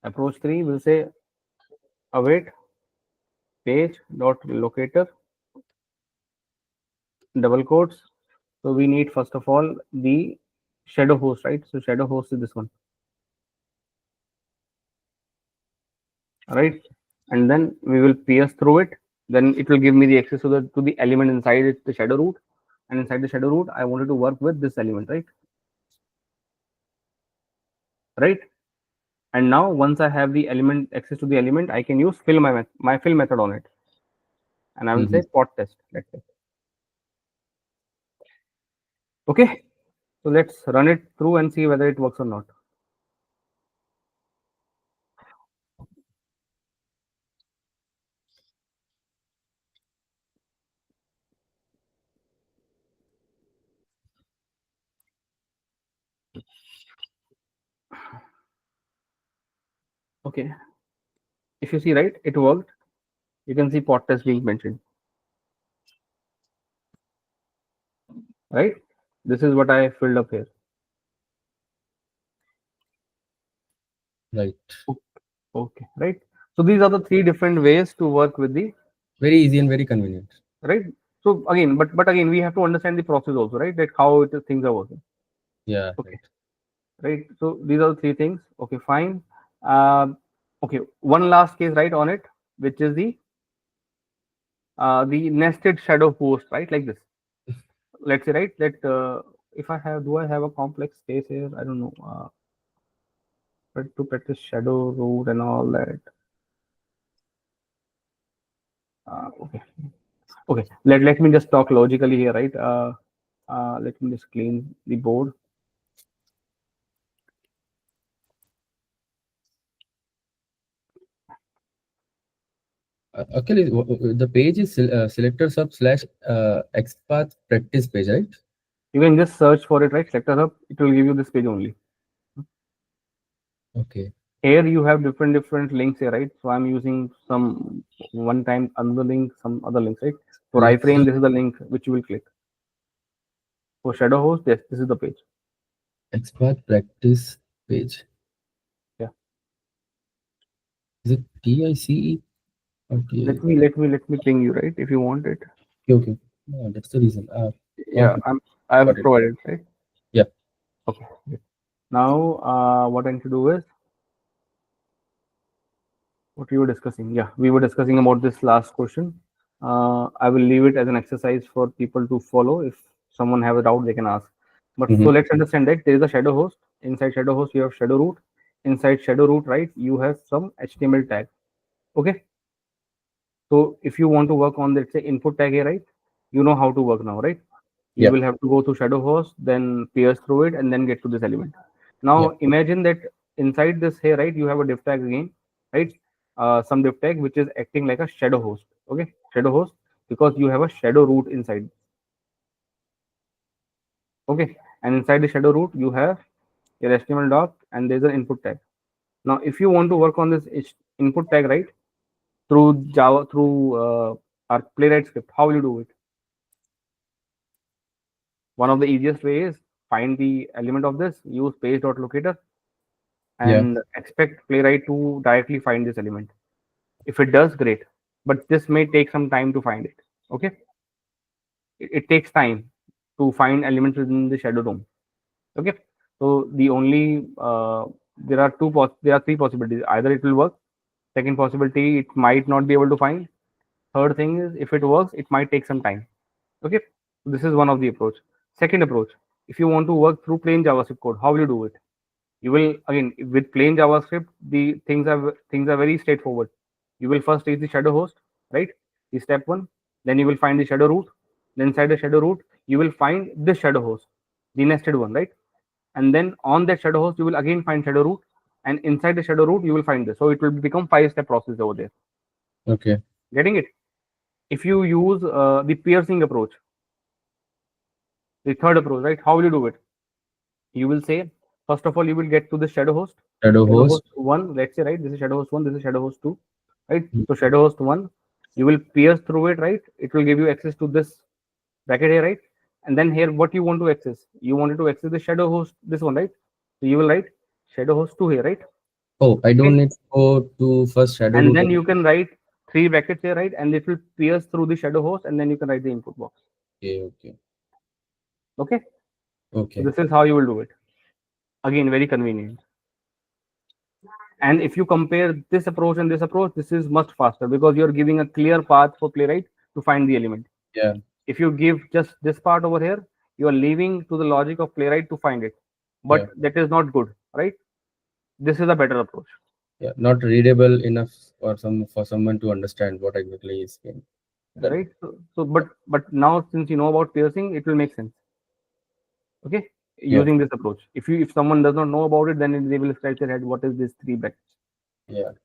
Approach 3 will say await page dot locator double quotes. So we need first of all the shadow host, right? So shadow host is this one, right? And then we will pierce through it. Then it will give me the access to the element inside it, the shadow root. And inside the shadow root, I wanted to work with this element, right? Right. And now once I have the element access to the element, I can use fill my fill method on it. And I will say pot test, let's say. Okay. So let's run it through and see whether it works or not. Okay. If you see, right, it worked. You can see pot test being mentioned. Right. This is what I filled up here. Right. Okay. Right. So these are the three different ways to work with the Very easy and very convenient. right. So again, but again, we have to understand the process also, right? Like how things are working. Yeah. Okay. Right. So these are the three things. Okay, fine. Okay, one last case, right, on it, which is the nested shadow host, right, like this. Let's say, right, that if I have, do I have a complex case here? I don't know. But to practice shadow root and all that. Okay. Okay. Let me just talk logically here, right? Let me just clean the board. Actually, the page is selector sub slash XPath practice page, right? You can just search for it, right? Selector hub. It will give you this page only. Okay. Here you have different links here, right? So I'm using some one time another link, some other links, right? For iframe, this is the link which you will click. For shadow host, yes, this is the page. XPath practice page. Yeah. Is it TICE? Okay. Let me ping you, right? If you want it. Okay. Yeah, that's the reason. Yeah, Okay. I've provided, right? Yeah. Okay. Now what I need to do is what we were discussing. Yeah, we were discussing about this last question. I will leave it as an exercise for people to follow. If someone have a doubt, they can ask. But so let's understand that there is a shadow host. Inside shadow host, you have shadow root. Inside shadow root, right, you have some HTML tag. Okay. So if you want to work on, let's say, input tag here, right, you know how to work now, right? You will have to go to shadow host, then pierce through it, and then get to this element. Now imagine that inside this here, right, you have a div tag again, right? Some div tag which is acting like a shadow host. Okay, shadow host, because you have a shadow root inside. Okay, and inside the shadow root you have your HTML doc, and there's an input tag. Now, if you want to work on this input tag, right, through Java, through our Playwright script, how will you do it? One of the easiest way is find the element of this, use page.locator, and expect Playwright to directly find this element. If it does, great. But this may take some time to find it. Okay. It takes time to find elements within the ShadowDom. Okay. So the only there are three possibilities. Either it will work. Second possibility, it might not be able to find. Third thing is, if it works, it might take some time. Okay. So this is one of the approach. Second approach, if you want to work through plain JavaScript code, how will you do it? You will, again, with plain JavaScript, the things are very straightforward. You will first take the shadow host, right? The step one. Then you will find the shadow root. Then inside the shadow root, you will find this shadow host, the nested one, right? And then on that shadow host, you will again find shadow root. And inside the shadow root, you will find this. So it will become 5-step process over there. Okay. Getting it? If you use the piercing approach, the third approach, right? How will you do it? You will say, first of all, you will get to the shadow host. Shadow host. One, let's say, right, this is shadow host one, this is shadow host two, right? So shadow host one, you will pierce through it, right? It will give you access to this bracket here, right? And then here, what you want to access? You wanted to access the shadow host, this one, right? So you will write shadow host 2 here, right? Oh, I Okay. don't need to go to first shadow And root. then you can write 3 brackets here, right? And it will pierce through the shadow host, and then you can write the input box. Okay, okay, Okay. So okay. this is how you will do it. Again, very convenient. And if you compare this approach and this approach, this is much faster because you're giving a clear path for Playwright to find the element. Yeah, If you give just this part over here, you are leaving to the logic of Playwright to find it. yeah, But that is not good, right? This is a better approach, yeah. Not readable enough for someone to understand what exactly is being done. right? But now since you know about piercing, it will make sense. Okay, Yeah, using this approach. If someone does not know about it, then they will scratch their head. What is this 3 brackets? yeah. And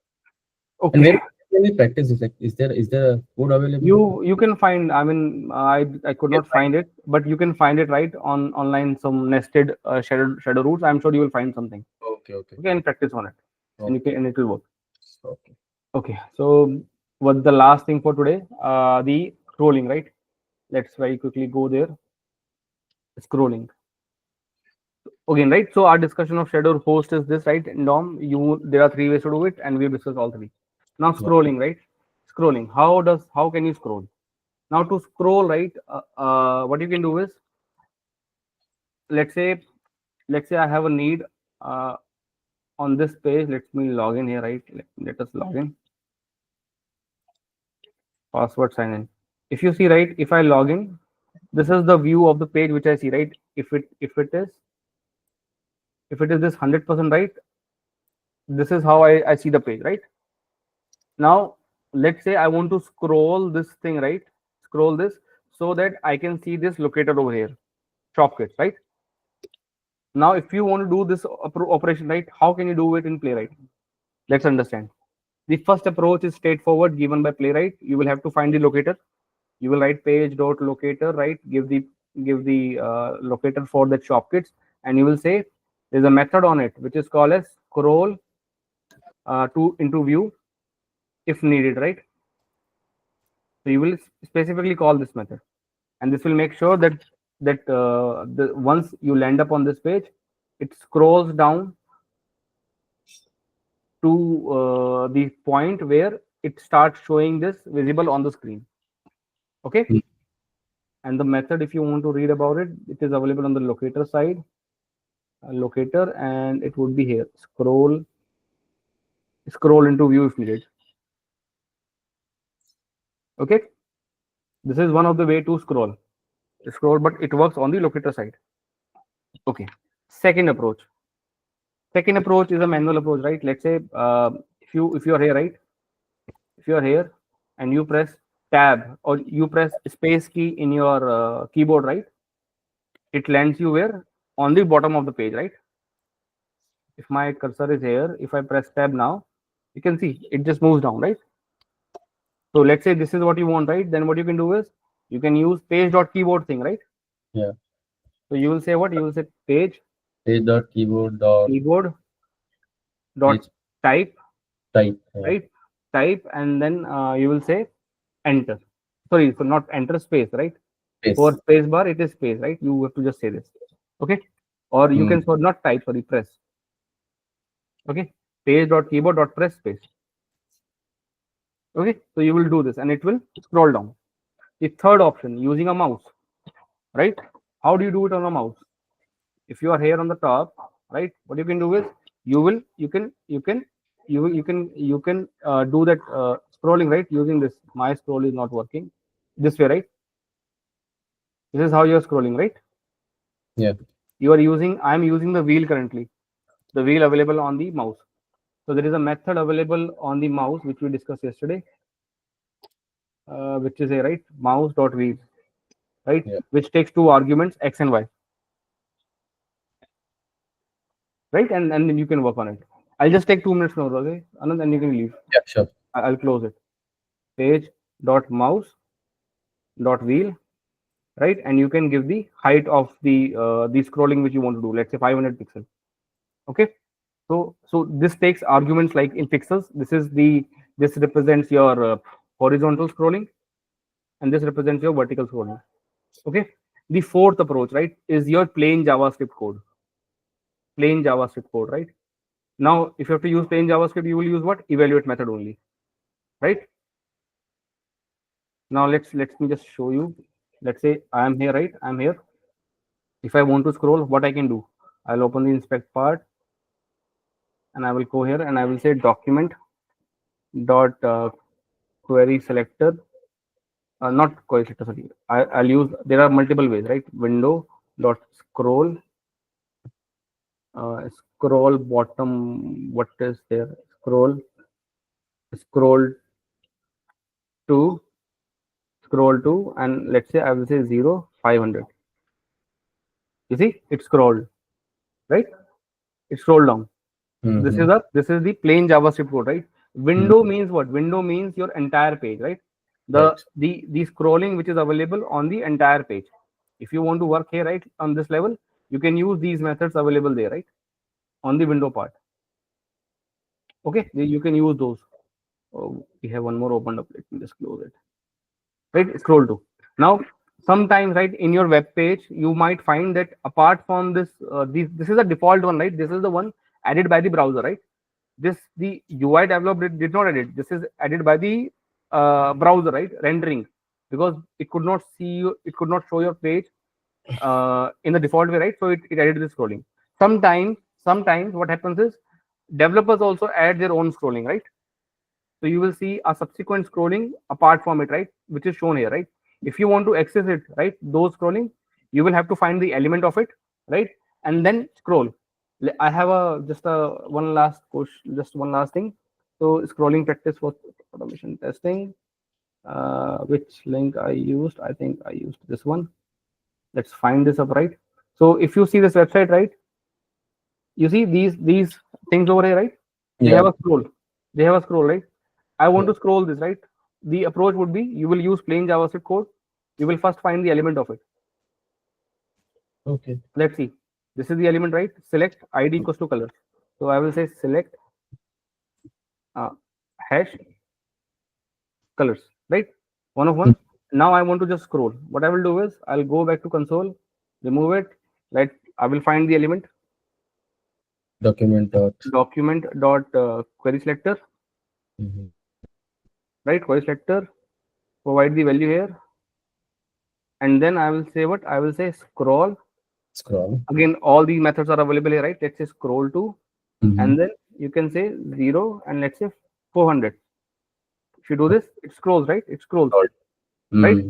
Okay, where can we practice this? Like, is there a code available? you can find. I mean, I could Yes, not find it, but you can find it right on online. Some nested shadow roots. I'm sure you will find something. okay, okay, Okay, and practice on it, and you okay, can and it will work. okay. Okay, so what's the last thing for today? The scrolling, right? Let's very quickly go there. Scrolling again, right? So our discussion of shadow host is this, right? Dom, there are 3 ways to do it, and we've discussed all 3. Now Yeah, scrolling, right? Scrolling. How can you scroll? Now to scroll, right? What you can do is, let's say let's say I have a need uh, on this page. Let me log in here, right? Let us log in. Password sign in. If you see, right, if I log in, this is the view of the page which I see, right? If it is this 100% right, this is how I see the page, right? Now let's say I want to scroll this thing, right? Scroll this so that I can see this locator over here, shopkits, right? Now if you want to do this operation, right, how can you do it in Playwright? Let's understand. The first approach is straightforward, given by Playwright. You will have to find the locator. You will write page dot locator, right? Give the locator for that shopkits, and you will say there's a method on it which is called as scroll to into view if needed, right? So you will specifically call this method, and this will make sure that once you land up on this page, it scrolls down to the point where it starts showing this visible on the screen. Okay, mm, and the method, if you want to read about it, it is available on the locator side. Locator, and it would be here. Scroll into view if needed. Okay, this is one of the way to scroll, but it works on the locator side. Okay, second approach. Second approach is a manual approach, right? Let's say if you are here, right? If you are here and you press tab or you press space key in your keyboard, right? It lands you where? On the bottom of the page, right? If my cursor is here, if I press tab now, you can see it just moves down, right? So let's say this is what you want, right? Then what you can do is you can use page.keyboard thing, right? yeah. So you will say what? You will say page Page dot keyboard dot keyboard dot page type, type. Yeah. right? Type, and then you will say enter. Sorry, so not enter, space, right? For Space. space bar, it is space, right? You have to just say this. Okay. Or you Mm, can, so not type, sorry, press. Okay. Page.keyboard.press space. Okay. So you will do this and it will scroll down. The third option, using a mouse, right? How do you do it on a mouse? If you are here on the top, right, what you can do is you can do that scrolling, right, using this. My scroll is not working this way, right? This is how you're scrolling, right? yeah. I'm using the wheel currently, the wheel available on the mouse. So there is a method available on the mouse which we discussed yesterday, which is a, right, mouse.wheel, right, Yeah. which takes 2 arguments, x and y, right? And then you can work on it. I'll just take 2 minutes more, okay, Anand, and you can leave. Yeah. Sure. I'll close it. Page dot mouse dot wheel, right? And you can give the height of the scrolling which you want to do. Let's say 500 pixels. Okay. So this takes arguments like in pixels. This represents your horizontal scrolling, and this represents your vertical scrolling. Okay. The fourth approach, right, is your plain JavaScript code. Plain JavaScript code, right? Now, if you have to use plain JavaScript, you will use what? Evaluate method only, right? Now let me just show you. Let's say I am here, right? I'm here. If I want to scroll, what I can do? I'll open the inspect part, and I will go here, and I will say document dot query selector. Not query selector. Sorry, I'll use. There are multiple ways, right? Window dot scroll. Scroll bottom. What is there? Scroll to and let's say I will say 0 500. You see it scrolled, right? It scrolled down. This is the plain JavaScript code, right? Window means what? Window means your entire page, right? The scrolling which is available on the entire page. If you want to work here, right, on this level, you can use these methods available there, right, on the window part. Okay, you can use those. Oh, we have one more opened up. Let me just close it. Right, scroll to. Now, sometimes, right, in your web page, you might find that apart from this, this is a default one, right? This is the one added by the browser, right? This the UI developer did not edit. This is added by the browser, right? Rendering, because it could not see you, it could not show your page in the default way, right? So it added the scrolling. Sometimes what happens is developers also add their own scrolling, right? So you will see a subsequent scrolling apart from it, right? Which is shown here, right? If you want to access it, right, those scrolling, you will have to find the element of it, right? And then scroll. I have one last question, just one last thing. So scrolling practice for automation testing. Which link I used? I think I used this one. Let's find this up, right? So if you see this website, right, you see these things over here, right? They have a scroll. They have a scroll, right? I want to scroll this, right? The approach would be you will use plain JavaScript code. You will first find the element of it. Okay. Let's see. This is the element, right? Select ID equals to colors. So I will say select hash colors, right? One of one. Now I want to just scroll. What I will do is I'll go back to console, remove it. Right? I will find the element. Document dot query selector. Right? Query selector. Provide the value here. And then I will say what? I will say scroll. Again, all these methods are available here, right? Let's say scroll to, and then you can say 0 and let's say 400. If you do this, it scrolls, right? It scrolls, right?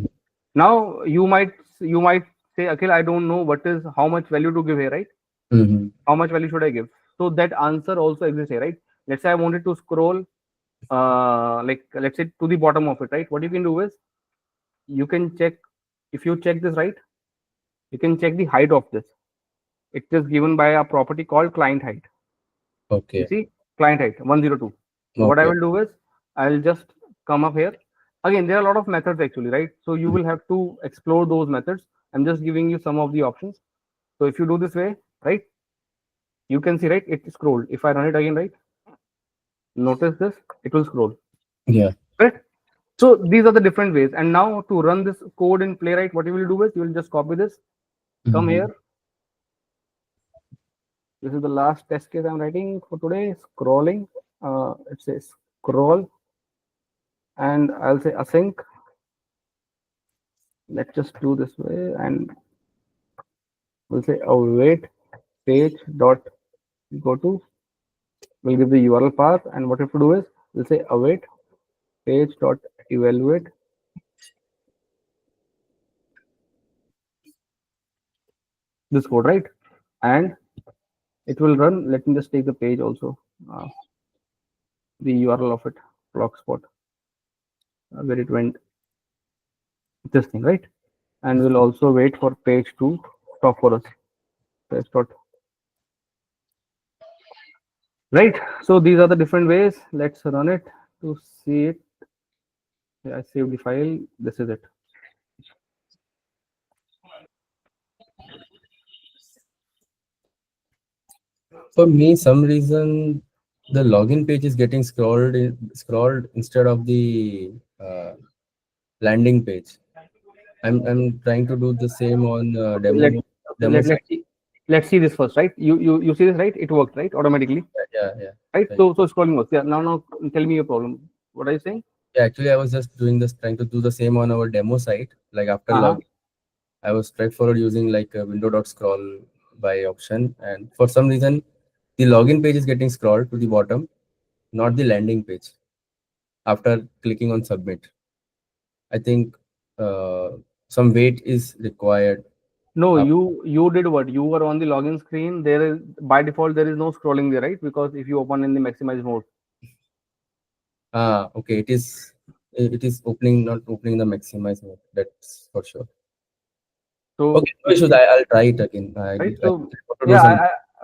Now you might say, Akhil, I don't know how much value to give here, right? How much value should I give? So that answer also exists here, right? Let's say I wanted to scroll, like let's say to the bottom of it, right? What you can do is you can check. If you check this, right, you can check the height of this. It is given by a property called client height. Okay. You see, client height 102. So what I will do is I'll just come up here. Again, there are a lot of methods actually, right? So you will have to explore those methods. I'm just giving you some of the options. So if you do this way, right, you can see, right, it scrolled. If I run it again, right, notice this, it will scroll. Yeah. Right. So these are the different ways. And now to run this code in Playwright, what you will do is you will just copy this, come here. This is the last test case I'm writing for today. Scrolling. It says scroll, and I'll say async. Let's just do this way, and we'll say await page dot go to. We'll give the URL path, and what we have to do is we'll say await page dot evaluate. This code, right? And it will run. Let me just take the page also, the URL of it, blogspot, where it went. This thing, right? And we'll also wait for page to stop for us. Page dot. Right. So these are the different ways. Let's run it to see it. I saved the file. This is it. For me, some reason the login page is getting scrolled instead of the landing page. I'm trying to do the same on Okay, let demo side. let's see this first, right? You see this, right? It worked, right? Automatically, Yeah. right? Right. So scrolling works. Yeah. Now tell me your problem. What are you saying? Yeah, actually, I was just doing this, trying to do the same on our demo site. Like after Uh huh. log, I was straightforward using like a window.scroll by option, and for some reason, the login page is getting scrolled to the bottom, not the landing page. After clicking on submit, I think some wait is required. No, Up. you did what? You were on the login screen. There is by default there is no scrolling there, right? Because if you open in the maximize mode, Okay, it is opening, not opening the maximize mode. That's for sure. so Okay, no issues. I'll try it again. right. I So want to do yeah, some.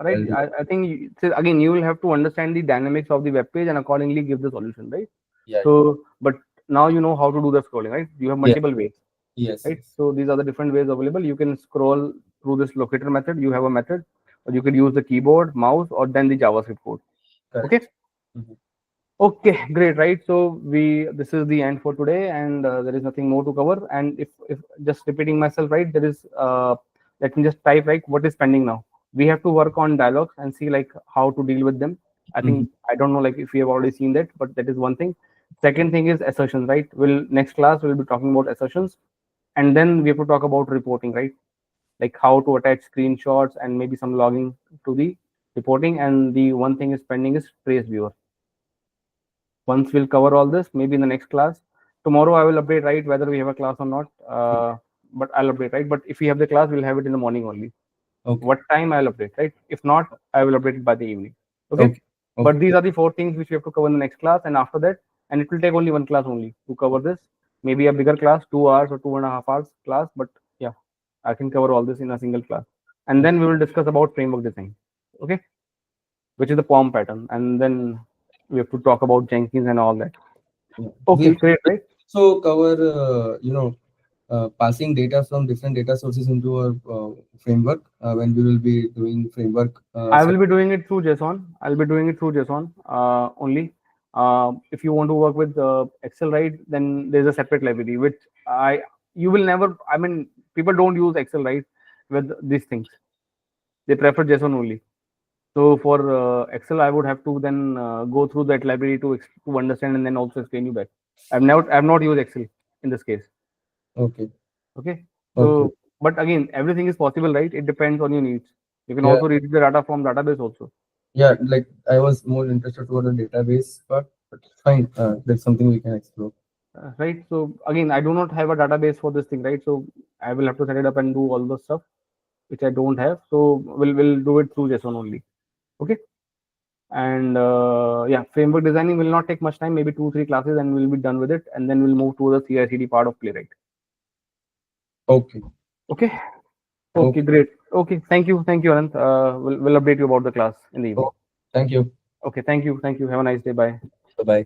right. I'll do that. I think so again you will have to understand the dynamics of the web page and accordingly give the solution, right? Yeah. So, but now you know how to do the scrolling, right? You have Yeah. multiple ways, Yes. right? Yes. So these are the different ways available. You can scroll through this locator method. You have a method, or you could use the keyboard, mouse, or then the JavaScript code. Okay. Correct. Mhm. Okay, great, right? So we this is the end for today, and there is nothing more to cover. And if just repeating myself, right? There is let me just type right. What is pending now? We have to work on dialogues and see like how to deal with them. I Mhm. think I don't know like if we have already seen that, but that is one thing. Second thing is assertions, right? We'll next class we'll be talking about assertions, and then we have to talk about reporting, right? Like how to attach screenshots and maybe some logging to the reporting. And the one thing is pending is trace viewer. Once we'll cover all this, maybe in the next class. Tomorrow I will update, right, whether we have a class or not. But I'll update, right? But if we have the class, we'll have it in the morning only. Okay. What time I'll update, right? If not, I will update it by the evening. Okay. Okay. Okay. But these are the four things which we have to cover in the next class, and after that, and it will take only one class only to cover this. Maybe a bigger class, 2 hours or 2.5 hours class. But yeah, I can cover all this in a single class. And then we will discuss about framework design. Okay, which is the POM pattern, and then we have to talk about Jenkins and all that. Yeah. Okay, great, We right? also cover, passing data from different data sources into our framework when we will be doing framework I set. will be doing it through JSON. I'll be doing it through JSON only. If you want to work with Excel, right, then there's a separate library which I you will never. I mean, people don't use Excel, right, with these things. They prefer JSON only. So for Excel, I would have to then go through that library to understand and then also explain you back. I've not used Excel in this case. Okay. Okay. Okay. So, but again, everything is possible, right? It depends on your needs. You can Yeah. also read the data from database also. Yeah. Like I was more interested toward the database part, but fine. That's something we can explore. Right. So again, I do not have a database for this thing, right? So I will have to set it up and do all the stuff which I don't have. So we'll do it through JSON only. Okay. And yeah, framework designing will not take much time, maybe 2 3 classes, and we'll be done with it. And then we'll move to the CI/CD part of Playwright. Okay. Okay. Okay. Okay. Great. Okay. Thank you, Anant. We'll update you about the class in the evening. Oh, thank you. Okay. Thank you. Thank you. Have a nice day. Bye. Bye bye.